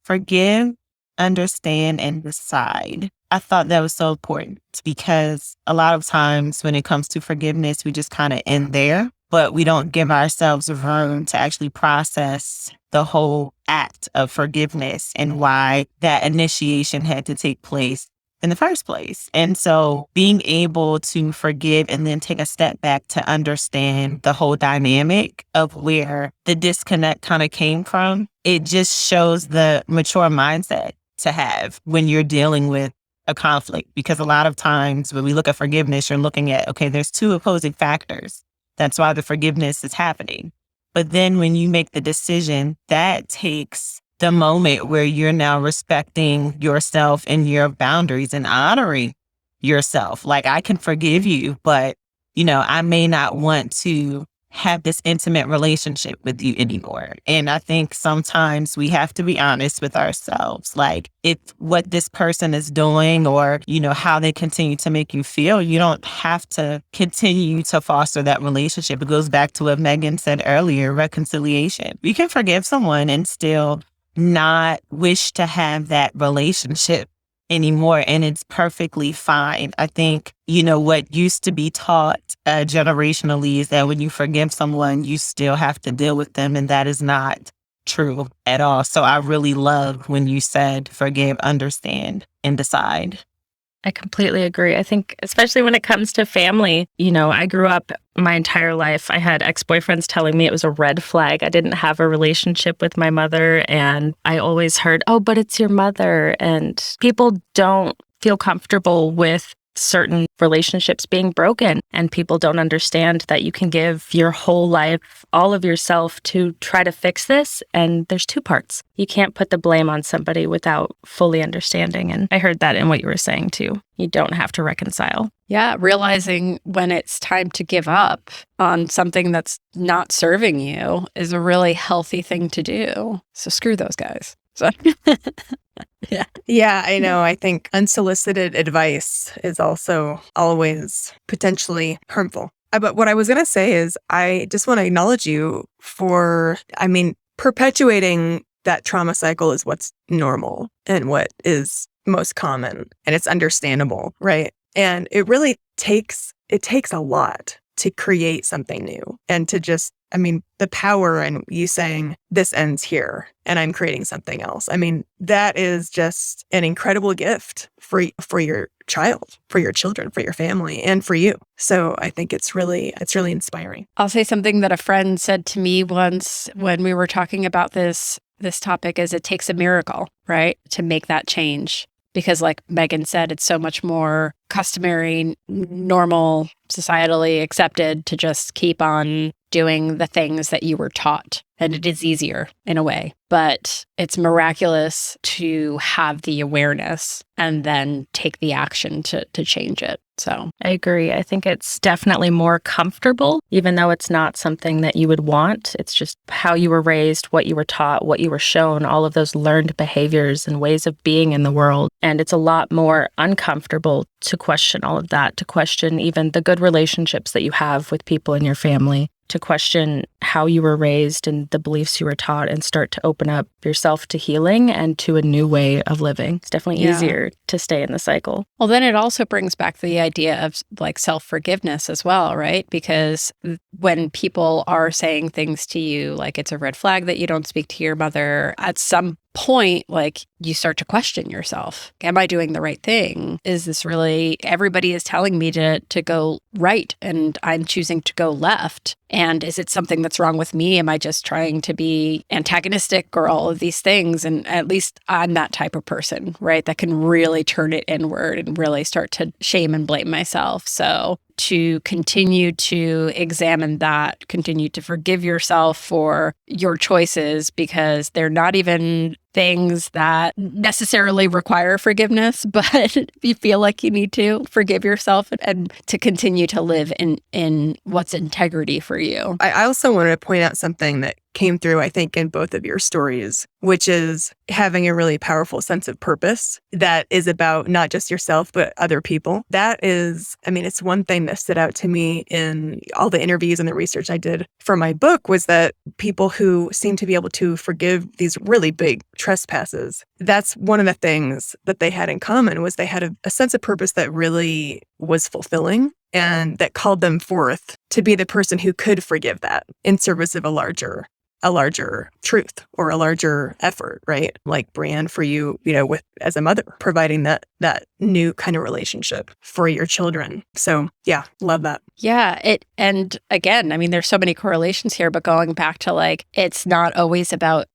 forgive, understand, and decide, I thought that was so important because a lot of times when it comes to forgiveness, we just kind of end there, but we don't give ourselves room to actually process the whole act of forgiveness and why that initiation had to take place in the first place. And so being able to forgive and then take a step back to understand the whole dynamic of where the disconnect kind of came from, it just shows the mature mindset to have when you're dealing with a conflict. Because a lot of times when we look at forgiveness, you're looking at, okay, there's two opposing factors. That's why the forgiveness is happening. But then when you make the decision, that takes the moment where you're now respecting yourself and your boundaries and honoring yourself. Like, I can forgive you, but, I may not want to have this intimate relationship with you anymore. And I think sometimes we have to be honest with ourselves. Like, if what this person is doing or, how they continue to make you feel, you don't have to continue to foster that relationship. It goes back to what Megan said earlier, reconciliation. You can forgive someone and still not wish to have that relationship anymore. And it's perfectly fine. I think, what used to be taught generationally is that when you forgive someone, you still have to deal with them. And that is not true at all. So I really love when you said forgive, understand, and decide. I completely agree. I think, especially when it comes to family, I grew up my entire life. I had ex-boyfriends telling me it was a red flag. I didn't have a relationship with my mother. And I always heard, oh, but it's your mother. And people don't feel comfortable with certain relationships being broken. And people don't understand that you can give your whole life, all of yourself to try to fix this. And there's two parts. You can't put the blame on somebody without fully understanding. And I heard that in what you were saying too. You don't have to reconcile. Yeah, realizing when it's time to give up on something that's not serving you is a really healthy thing to do. So screw those guys. So Yeah, I know. I think unsolicited advice is also always potentially harmful. But what I was going to say is I just want to acknowledge you for, perpetuating that trauma cycle is what's normal and what is most common. And it's understandable, right? And it really takes a lot to create something new and to just, the power in you saying this ends here and I'm creating something else. That is just an incredible gift for your child, for your children, for your family, and for you. So I think it's really inspiring. I'll say something that a friend said to me once when we were talking about this topic is it takes a miracle, right, to make that change. because like Megan said, it's so much more customary, normal, societally accepted to just keep on doing the things that you were taught. And it is easier in a way, but it's miraculous to have the awareness and then take the action to change it. So I agree. I think it's definitely more comfortable, even though it's not something that you would want. It's just how you were raised, what you were taught, what you were shown, all of those learned behaviors and ways of being in the world. And it's a lot more uncomfortable to question all of that, to question even the good relationships that you have with people in your family, to question how you were raised and the beliefs you were taught, and start to open up yourself to healing and to a new way of living. It's definitely easier to stay in the cycle. Well, then it also brings back the idea of like self-forgiveness as well, right? Because when people are saying things to you, like it's a red flag that you don't speak to your mother, at some point, like you start to question yourself. Am I doing the right thing? Is this really, everybody is telling me to go right and I'm choosing to go left. And is it something that's wrong with me? Am I just trying to be antagonistic or all of these things? And at least I'm that type of person, right? That can really turn it inward and really start to shame and blame myself. So to continue to examine that, continue to forgive yourself for your choices, because they're not even things that necessarily require forgiveness, but you feel like you need to forgive yourself and to continue to live in what's integrity for you. I also wanted to point out something that came through, I think, in both of your stories, which is having a really powerful sense of purpose that is about not just yourself, but other people. That is, I mean, it's one thing that stood out to me in all the interviews and the research I did for my book, was that people who seem to be able to forgive these really big trespasses, that's one of the things that they had in common, was they had a sense of purpose that really was fulfilling and that called them forth to be the person who could forgive that in service of a larger truth or a larger effort, right? Like Breanne, for you, with as a mother, providing that new kind of relationship for your children. So yeah, love that. Yeah. And again, I mean, there's so many correlations here, but going back to like, it's not always about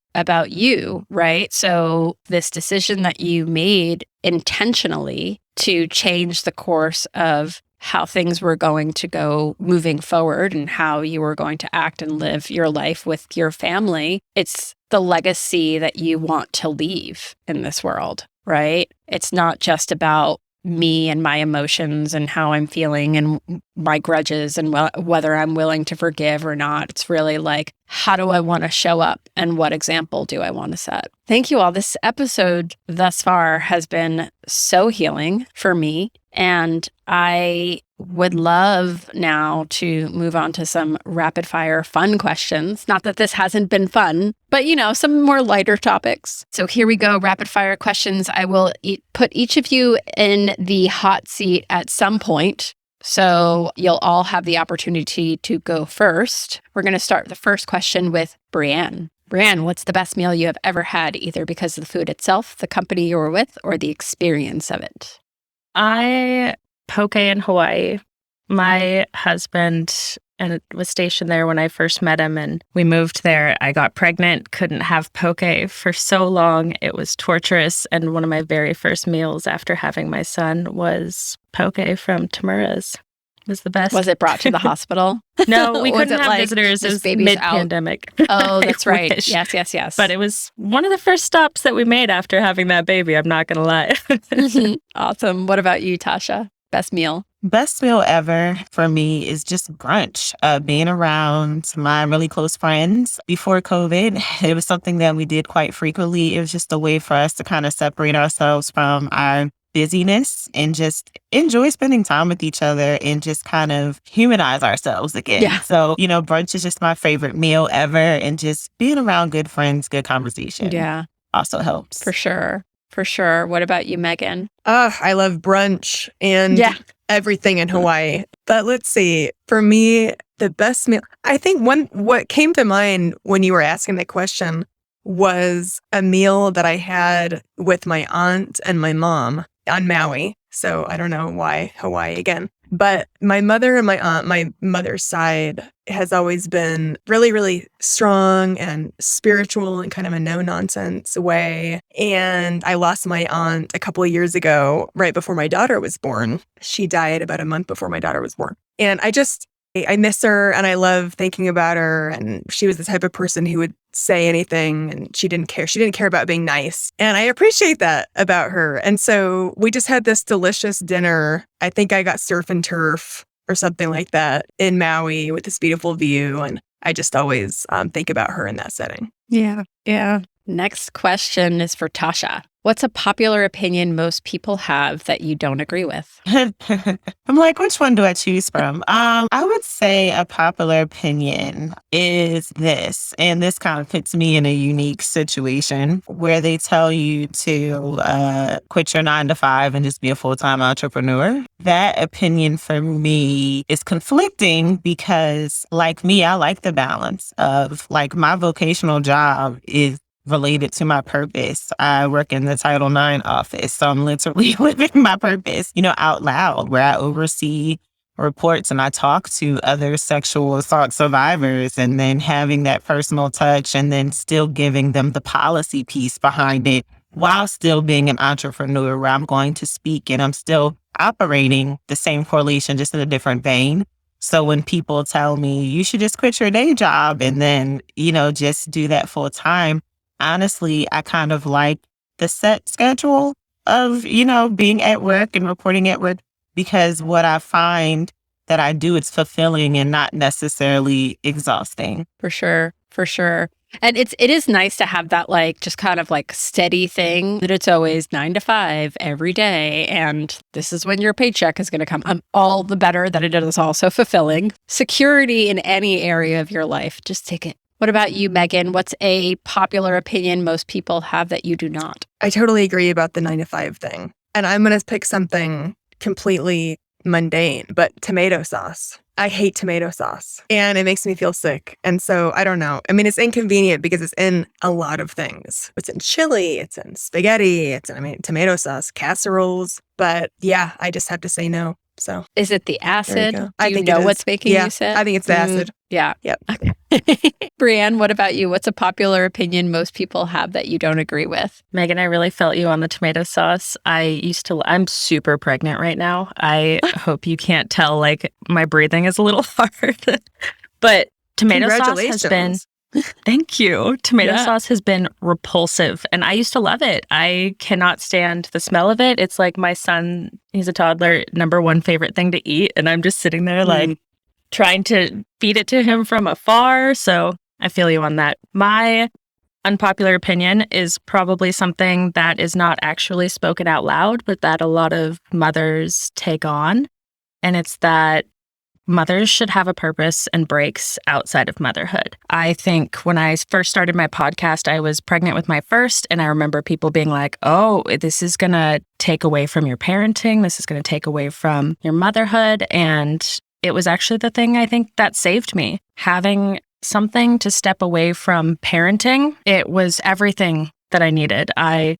you, right? So this decision that you made intentionally to change the course of how things were going to go moving forward and how you were going to act and live your life with your family, it's the legacy that you want to leave in this world, right? It's not just about me and my emotions and how I'm feeling and my grudges and whether I'm willing to forgive or not. It's really like, how do I want to show up and what example do I want to set? Thank you all. This episode thus far has been so healing for me. And I would love now to move on to some rapid fire fun questions. Not that this hasn't been fun, but some more lighter topics. So here we go. Rapid fire questions. I will put each of you in the hot seat at some point. So you'll all have the opportunity to go first. We're going to start the first question with Breanne. Breanne, what's the best meal you have ever had, either because of the food itself, the company you were with, or the experience of it? Poke in Hawaii. My husband was stationed there when I first met him, and we moved there. I got pregnant, couldn't have poke for so long. It was torturous. And one of my very first meals after having my son was poke from Tamura's. It was the best. Was it brought to the hospital? No, we couldn't have visitors. It was mid-pandemic. Oh, that's right. Wish. Yes. But it was one of the first stops that we made after having that baby. I'm not going to lie. Awesome. What about you, Tasha? Best meal? Best meal ever for me is just brunch. Being around my really close friends before COVID, it was something that we did quite frequently. It was just a way for us to kind of separate ourselves from our busyness and just enjoy spending time with each other and just kind of humanize ourselves again. Yeah. So, brunch is just my favorite meal ever, and just being around good friends, good conversation. Yeah. Also helps. For sure. What about you, Megan? I love brunch and everything in Hawaii. But let's see. For me, the best meal, I think what came to mind when you were asking the question was a meal that I had with my aunt and my mom on Maui. So I don't know why Hawaii again. But my mother and my aunt, my mother's side, has always been really, really strong and spiritual in kind of a no-nonsense way. And I lost my aunt a couple of years ago, right before my daughter was born. She died about a month before my daughter was born. And I miss her and I love thinking about her. And she was the type of person who would say anything and she didn't care. She didn't care about being nice. And I appreciate that about her. And so we just had this delicious dinner. I think I got surf and turf or something like that in Maui with this beautiful view. And I just always think about her in that setting. Yeah. Yeah. Next question is for Tasha. What's a popular opinion most people have that you don't agree with? I'm like, which one do I choose from? I would say a popular opinion is this, and this kind of puts me in a unique situation where they tell you to quit your 9 to 5 and just be a full-time entrepreneur. That opinion for me is conflicting because, like me, I like the balance of like my vocational job is related to my purpose. I work in the Title IX office, so I'm literally living my purpose, out loud, where I oversee reports and I talk to other sexual assault survivors, and then having that personal touch and then still giving them the policy piece behind it while still being an entrepreneur where I'm going to speak and I'm still operating the same correlation, just in a different vein. So when people tell me you should just quit your day job and then, just do that full time, honestly, I kind of like the set schedule of, being at work and reporting at work, because what I find that I do, it's fulfilling and not necessarily exhausting. For sure. For sure. And it is nice to have that just kind of steady thing that it's always 9 to 5 every day. And this is when your paycheck is going to come. All the better that it is also fulfilling. Security in any area of your life. Just take it. What about you, Megan? What's a popular opinion most people have that you do not? I totally agree about the 9 to 5 thing. And I'm going to pick something completely mundane, but tomato sauce. I hate tomato sauce and it makes me feel sick. And so I don't know. I mean, it's inconvenient because it's in a lot of things. It's in chili, it's in spaghetti, tomato sauce, casseroles. But yeah, I just have to say no. So is it the acid? I Do you think know what's making you sick? I think it's the acid. Yeah. Yep. Okay. Breanne, what about you? What's a popular opinion most people have that you don't agree with? Megan, I really felt you on the tomato sauce. I'm super pregnant right now. I hope you can't tell, my breathing is a little hard. But tomato sauce has been... Thank you. Tomato sauce has been repulsive, and I used to love it. I cannot stand the smell of it. It's like my son, he's a toddler, number one favorite thing to eat, and I'm just sitting there trying to feed it to him from afar. So I feel you on that. My unpopular opinion is probably something that is not actually spoken out loud, but that a lot of mothers take on, and it's that mothers should have a purpose and breaks outside of motherhood. I think when I first started my podcast, I was pregnant with my first, and I remember people being like, oh, this is going to take away from your parenting. This is going to take away from your motherhood. And it was actually the thing I think that saved me. Having something to step away from parenting, it was everything that I needed. I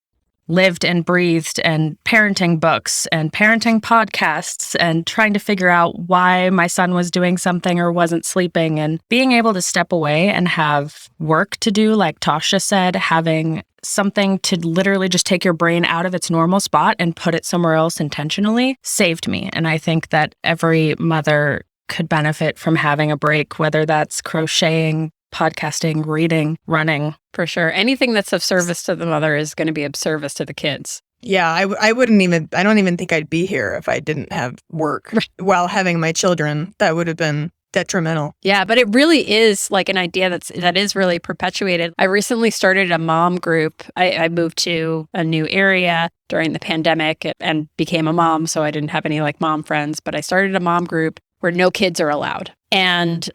lived and breathed and parenting books and parenting podcasts and trying to figure out why my son was doing something or wasn't sleeping, and being able to step away and have work to do, like Tasha said, having something to literally just take your brain out of its normal spot and put it somewhere else intentionally saved me. And I think that every mother could benefit from having a break, whether that's crocheting, podcasting, reading, running. For sure. Anything that's of service to the mother is going to be of service to the kids. Yeah, I don't even think I'd be here if I didn't have work while having my children. That would have been detrimental. Yeah, but it really is an idea that is really perpetuated. I recently started a mom group. I moved to a new area during the pandemic and became a mom, so I didn't have any mom friends, but I started a mom group where no kids are allowed. And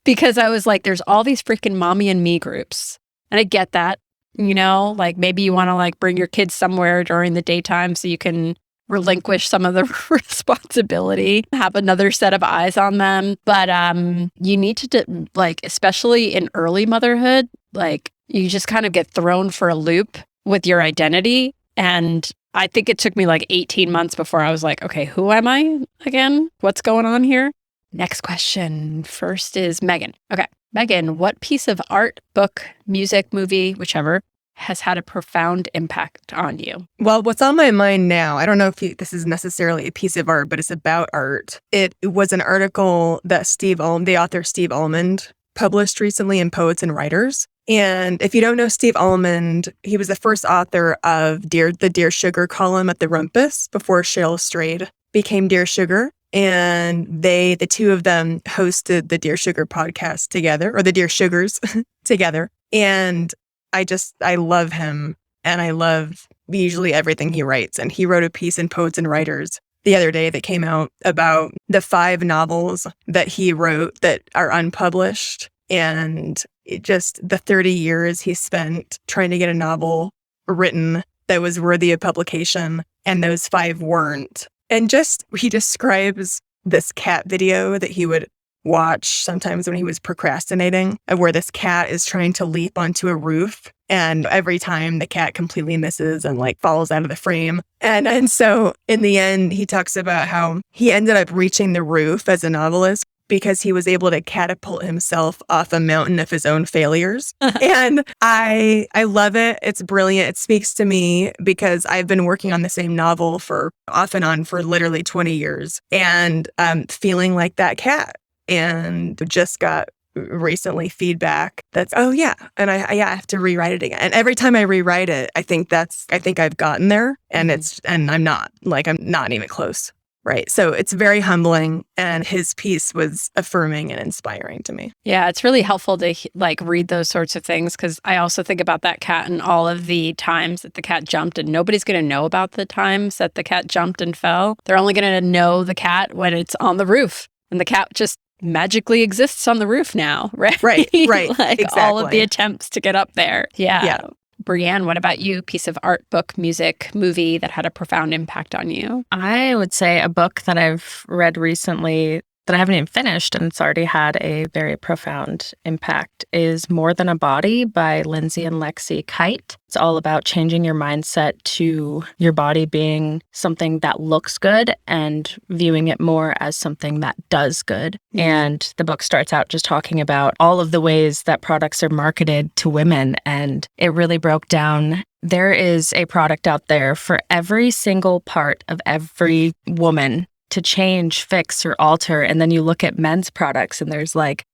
because I was there's all these freaking mommy and me groups. And I get that, maybe you want to bring your kids somewhere during the daytime so you can relinquish some of the responsibility, have another set of eyes on them. But you need to, especially in early motherhood, you just kind of get thrown for a loop with your identity. And I think it took me like 18 months before I was like, okay, who am I again? What's going on here? Next question. First is Megan. Okay. Megan, what piece of art, book, music, movie, whichever, has had a profound impact on you? Well, what's on my mind now, I don't know if this is necessarily a piece of art, but it's about art. It was an article that the author Steve Almond, published recently in Poets and Writers. And if you don't know Steve Almond, he was the first author of the Dear Sugar column at the Rumpus before Cheryl Strayed became Dear Sugar. And the two of them hosted the Dear Sugar podcast together, or the Dear Sugars together. And I love him, and I love usually everything he writes. And he wrote a piece in Poets and Writers the other day that came out about the 5 novels that he wrote that are unpublished, and the 30 years he spent trying to get a novel written that was worthy of publication, and those 5 weren't. And he describes this cat video that he would watch sometimes when he was procrastinating, where this cat is trying to leap onto a roof, and every time the cat completely misses and like falls out of the frame. And so in the end, he talks about how he ended up reaching the roof as a novelist because he was able to catapult himself off a mountain of his own failures. And I love it. It's brilliant. It speaks to me because I've been working on the same novel off and on for literally 20 years, and feeling like that cat. And just got recently feedback that's, oh yeah, and I have to rewrite it again. And every time I rewrite it, I think I've gotten there, and I'm not even close. Right. So it's very humbling, and his piece was affirming and inspiring to me. Yeah, it's really helpful to read those sorts of things, because I also think about that cat and all of the times that the cat jumped, and nobody's going to know about the times that the cat jumped and fell. They're only going to know the cat when it's on the roof, and the cat just magically exists on the roof now, right? Right. Exactly. All of the attempts to get up there. Yeah. Breanne, what about you? Piece of art, book, music, movie that had a profound impact on you? I would say a book that I've read recently that I haven't even finished, and it's already had a very profound impact, is More Than a Body by Lindsay and Lexi Kite. It's all about changing your mindset to your body being something that looks good and viewing it more as something that does good. Mm-hmm. And the book starts out just talking about all of the ways that products are marketed to women. And it really broke down. There is a product out there for every single part of every woman to change, fix, or alter. And then you look at men's products, and there's like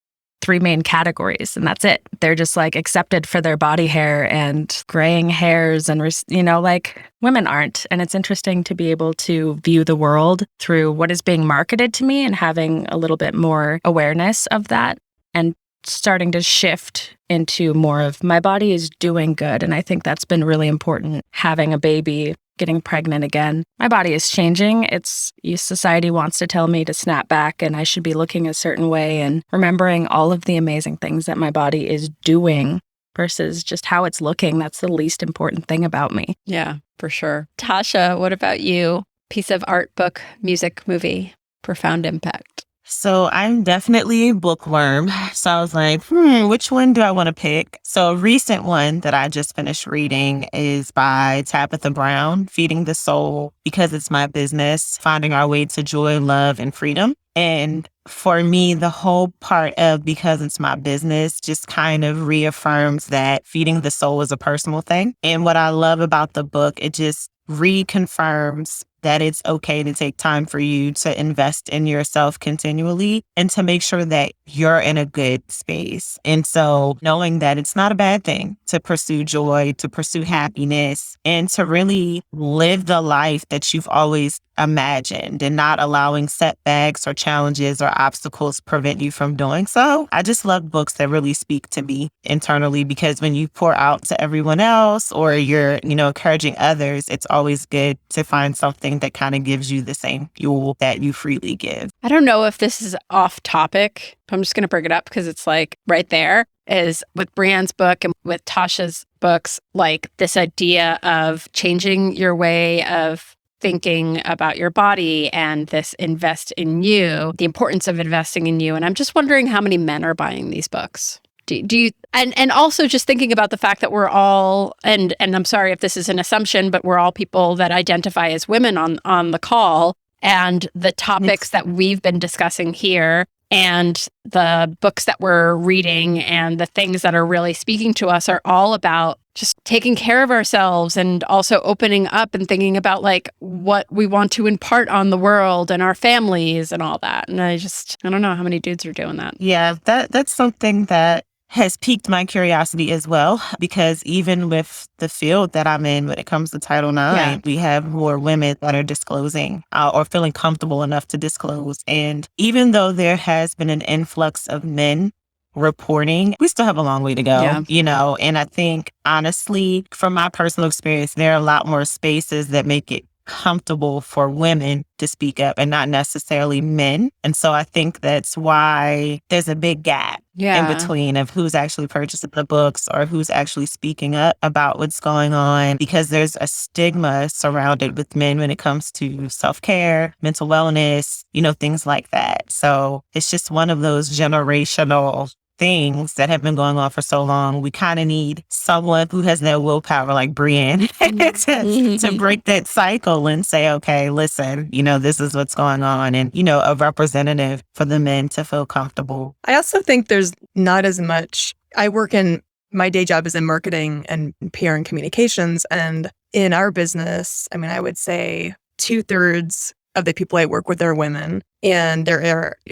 3 main categories, and that's it. They're just like accepted for their body hair and graying hairs, and women aren't. And it's interesting to be able to view the world through what is being marketed to me, and having a little bit more awareness of that, and starting to shift into more of my body is doing good. And I think that's been really important. Having a baby, getting pregnant again, my body is changing. Society wants to tell me to snap back and I should be looking a certain way, and remembering all of the amazing things that my body is doing versus just how it's looking. That's the least important thing about me. Yeah, for sure. Tasha, what about you? Piece of art, book, music, movie, profound impact. So I'm definitely a bookworm. So I was like, which one do I want to pick? So a recent one that I just finished reading is by Tabitha Brown, Feeding the Soul, Because It's My Business, Finding Our Way to Joy, Love, and Freedom. And for me, the whole part of Because It's My Business just kind of reaffirms that feeding the soul is a personal thing. And what I love about the book, it just reconfirms that it's okay to take time for you to invest in yourself continually and to make sure that you're in a good space. And so knowing that it's not a bad thing to pursue joy, to pursue happiness, and to really live the life that you've always imagined, and not allowing setbacks or challenges or obstacles prevent you from doing so. I just love books that really speak to me internally, because when you pour out to everyone else, or you're, encouraging others, it's always good to find something that kind of gives you the same fuel that you freely give. I don't know if this is off topic, but I'm just going to bring it up because it's like right there is with Breanne's book and with Tasha's books, like this idea of changing your way of thinking about your body, and this invest in you, the importance of investing in you. And I'm just wondering how many men are buying these books. Do you and also just thinking about the fact that we're all and I'm sorry if this is an assumption, but we're all people that identify as women on the call, and the topics that we've been discussing here and the books that we're reading and the things that are really speaking to us are all about just taking care of ourselves and also opening up and thinking about like what we want to impart on the world and our families and all that. And I don't know how many dudes are doing that. Yeah, that's something that has piqued my curiosity as well, because even with the field that I'm in when it comes to Title IX, we have more women that are disclosing or feeling comfortable enough to disclose. And even though there has been an influx of men reporting, we still have a long way to go, and I think honestly, from my personal experience, there are a lot more spaces that make it comfortable for women to speak up and not necessarily men. And so I think that's why there's a big gap in between of who's actually purchasing the books or who's actually speaking up about what's going on, because there's a stigma surrounded with men when it comes to self-care, mental wellness, things like that. So it's just one of those generational things that have been going on for so long. We kind of need someone who has that willpower like Breanne to break that cycle and say, okay, listen, this is what's going on, and, a representative for the men to feel comfortable. I also think there's not as much. My day job is in marketing and PR and communications. And in our business, I would say 2/3 of the people I work with are women. And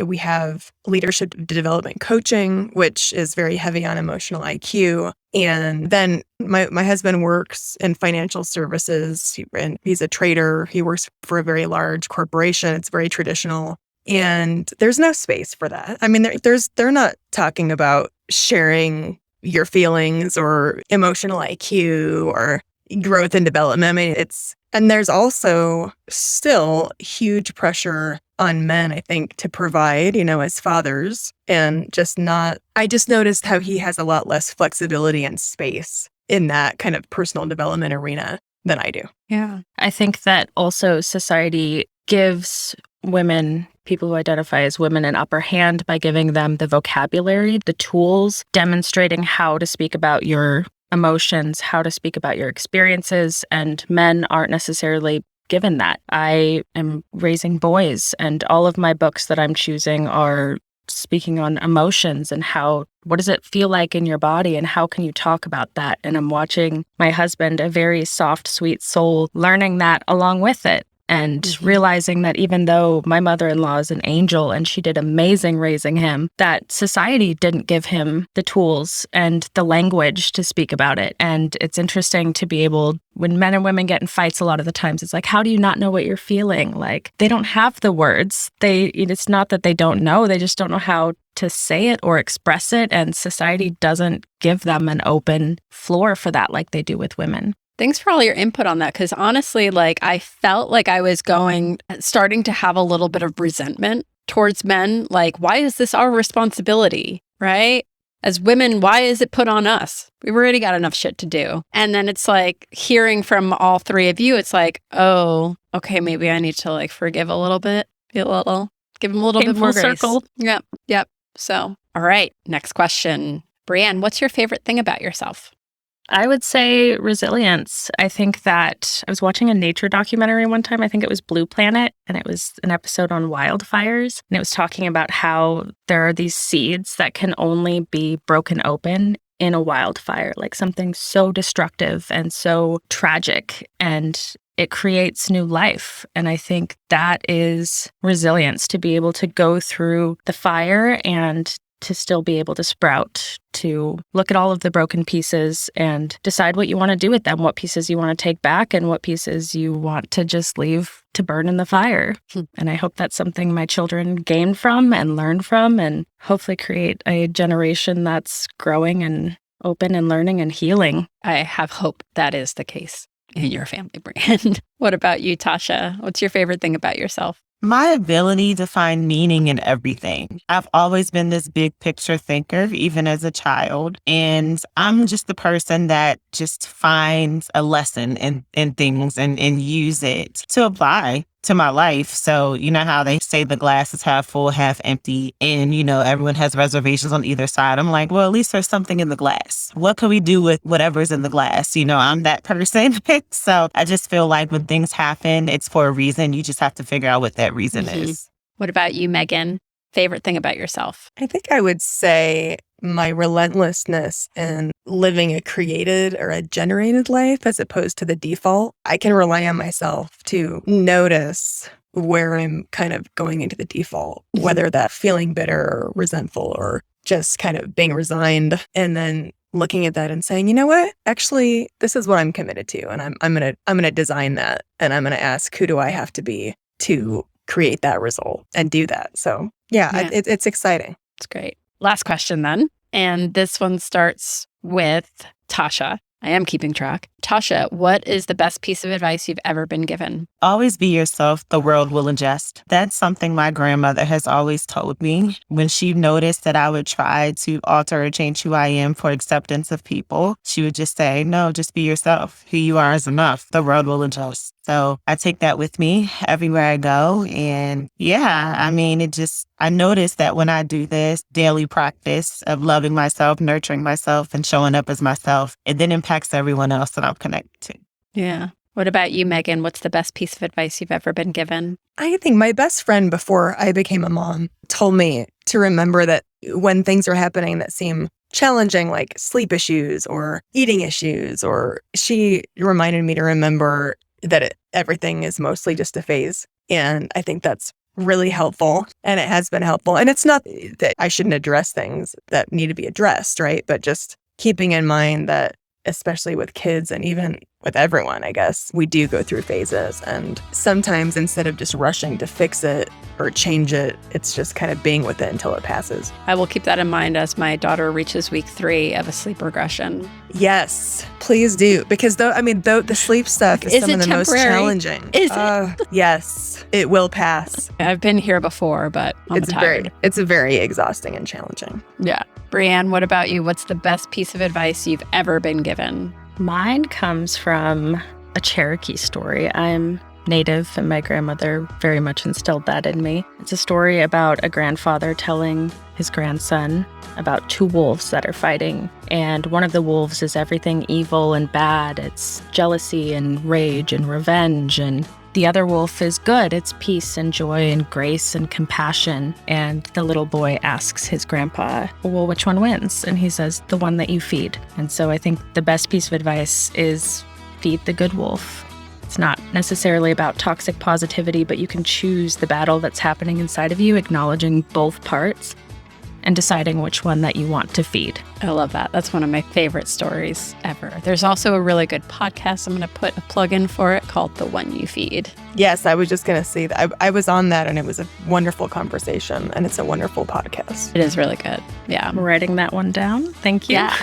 we have leadership development coaching, which is very heavy on emotional IQ. And then my husband works in financial services, and he's a trader. He works for a very large corporation. It's very traditional. And there's no space for that. They're not talking about sharing your feelings or emotional IQ or growth and development. And there's also still huge pressure on men, I think, to provide, as fathers, and I just noticed how he has a lot less flexibility and space in that kind of personal development arena than I do. Yeah. I think that also society gives women, people who identify as women, an upper hand by giving them the vocabulary, the tools, demonstrating how to speak about your emotions, how to speak about your experiences, and men aren't necessarily given that. I am raising boys, and all of my books that I'm choosing are speaking on emotions and what does it feel like in your body and how can you talk about that? And I'm watching my husband, a very soft, sweet soul, learning that along with it. And realizing that even though my mother-in-law is an angel and she did amazing raising him, that society didn't give him the tools and the language to speak about it. And it's interesting to be able, when men and women get in fights, a lot of the times it's like, how do you not know what you're feeling? Like, they don't have the words. It's not that they don't know, they just don't know how to say it or express it. And society doesn't give them an open floor for that like they do with women. Thanks for all your input on that. Because honestly, I felt like I was starting to have a little bit of resentment towards men. Like, why is this our responsibility, right? As women, why is it put on us? We've already got enough shit to do. And then it's like hearing from all three of you, it's like, oh, okay, maybe I need to forgive a little bit, give them a little bit more grace. Circle. Yep. So, all right, next question. Breanne, what's your favorite thing about yourself? I would say resilience. I think that I was watching a nature documentary one time. I think it was Blue Planet, and it was an episode on wildfires. And it was talking about how there are these seeds that can only be broken open in a wildfire, like something so destructive and so tragic, and it creates new life. And I think that is resilience, to be able to go through the fire and to still be able to sprout, to look at all of the broken pieces and decide what you want to do with them, what pieces you want to take back and what pieces you want to just leave to burn in the fire. And I hope that's something my children gain from and learn from, and hopefully create a generation that's growing and open and learning and healing. I have hope that is the case in your family, Breanne. What about you, Tasha? What's your favorite thing about yourself? My ability to find meaning in everything. I've always been this big picture thinker, even as a child. And I'm just the person that just finds a lesson in things and use it to apply to my life. So, you know how they say the glass is half full, half empty, and, everyone has reservations on either side. I'm like, well, at least there's something in the glass. What can we do with whatever's in the glass? I'm that person. So I just feel like when things happen, it's for a reason. You just have to figure out what that reason is. What about you, Megan? Favorite thing about yourself? I think I would say my relentlessness in living a created or a generated life as opposed to the default. I can rely on myself to notice where I'm kind of going into the default, whether that feeling bitter or resentful or just kind of being resigned, and then looking at that and saying, you know what, actually, this is what I'm committed to, and I'm gonna design that, and I'm gonna ask, who do I have to be to create that result and do that? So yeah. It's exciting. It's great. Last question then. And this one starts with Tasha. I am keeping track. Tasha, what is the best piece of advice you've ever been given? Always be yourself. The world will adjust. That's something my grandmother has always told me. When she noticed that I would try to alter or change who I am for acceptance of people, she would just say, no, just be yourself. Who you are is enough. The world will adjust. So I take that with me everywhere I go. And I noticed that when I do this daily practice of loving myself, nurturing myself, and showing up as myself, it then impacts everyone else that I'm connected to. Yeah. What about you, Megan? What's the best piece of advice you've ever been given? I think my best friend before I became a mom told me to remember that when things are happening that seem challenging, like sleep issues or eating issues, or she reminded me to remember that everything is mostly just a phase. And I think that's really helpful, and it has been helpful. And it's not that I shouldn't address things that need to be addressed, right? But just keeping in mind that, especially with kids and even with everyone, I guess, we do go through phases. And sometimes instead of just rushing to fix it or change it, it's just kind of being with it until it passes. I will keep that in mind as my daughter reaches week 3 of a sleep regression. Yes, please do. Because the sleep stuff is some of the most challenging. Is it? Yes, it will pass. I've been here before, but I'm tired. It's very exhausting and challenging. Yeah. Breanne, what about you? What's the best piece of advice you've ever been given? Mine comes from a Cherokee story. I'm Native, and my grandmother very much instilled that in me. It's a story about a grandfather telling his grandson about 2 wolves that are fighting. And one of the wolves is everything evil and bad. It's jealousy and rage and revenge. And the other wolf is good. It's peace and joy and grace and compassion. And the little boy asks his grandpa, well, which one wins? And he says, the one that you feed. And so I think the best piece of advice is feed the good wolf. It's not necessarily about toxic positivity, but you can choose the battle that's happening inside of you, acknowledging both parts and deciding which one that you want to feed. I love that. That's one of my favorite stories ever. There's also a really good podcast I'm going to put a plug in for it called The One You Feed. Yes, I was just going to say that. I was on that, and it was a wonderful conversation, and it's a wonderful podcast. It is really good. Yeah. I'm writing that one down. Thank you. Yeah.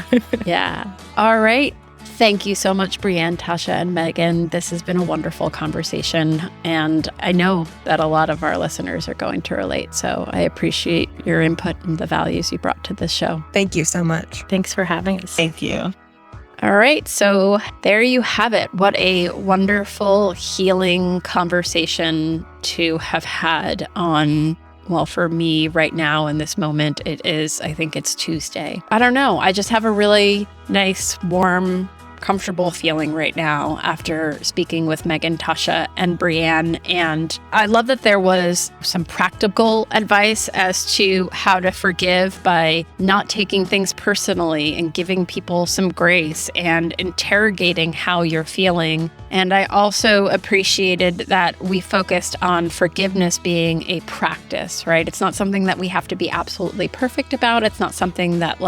Yeah. All right. Thank you so much, Breanne, Tasha, and Megan. This has been a wonderful conversation, and I know that a lot of our listeners are going to relate, so I appreciate your input and the values you brought to this show. Thank you so much. Thanks for having us. Thank you. All right, so there you have it. What a wonderful, healing conversation to have had on, well, for me right now in this moment, I think it's Tuesday. I don't know. I just have a really nice, warm, comfortable feeling right now after speaking with Megan, Tasha, and Breanne. And I love that there was some practical advice as to how to forgive by not taking things personally and giving people some grace and interrogating how you're feeling. And I also appreciated that we focused on forgiveness being a practice, right? It's not something that we have to be absolutely perfect about. It's not something that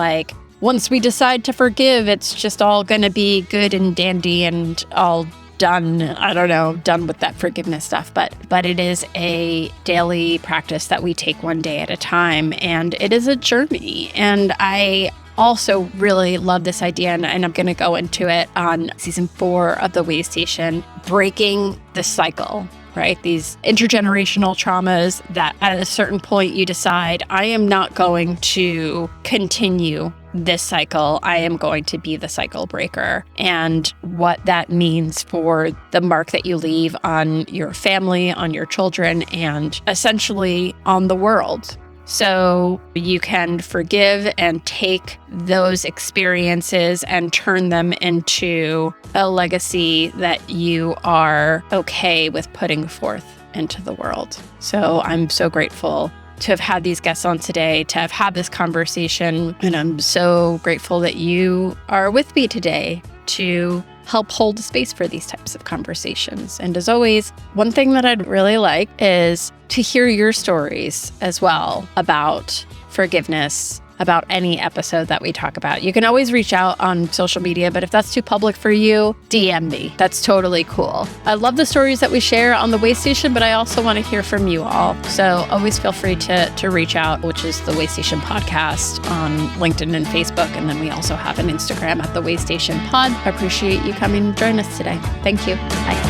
once we decide to forgive, it's just all going to be good and dandy and all done. I don't know, done with that forgiveness stuff. But it is a daily practice that we take one day at a time. And it is a journey. And I also really love this idea, and I'm going to go into it on season 4 of the Waystation, breaking the cycle. right? These intergenerational traumas that at a certain point you decide, I am not going to continue this cycle. I am going to be the cycle breaker, and what that means for the mark that you leave on your family, on your children, and essentially on the world. So you can forgive and take those experiences and turn them into a legacy that you are okay with putting forth into the world. So I'm so grateful to have had these guests on today, to have had this conversation. And I'm so grateful that you are with me today to help hold the space for these types of conversations. And as always, one thing that I'd really like is to hear your stories as well about forgiveness, about any episode that we talk about. You can always reach out on social media, but if that's too public for you, DM me. That's totally cool. I love the stories that we share on the Waystation, but I also want to hear from you all. So always feel free to reach out, which is the Waystation Podcast on LinkedIn and Facebook. And then we also have an Instagram at the Waystation Pod. I appreciate you coming to join us today. Thank you. Bye.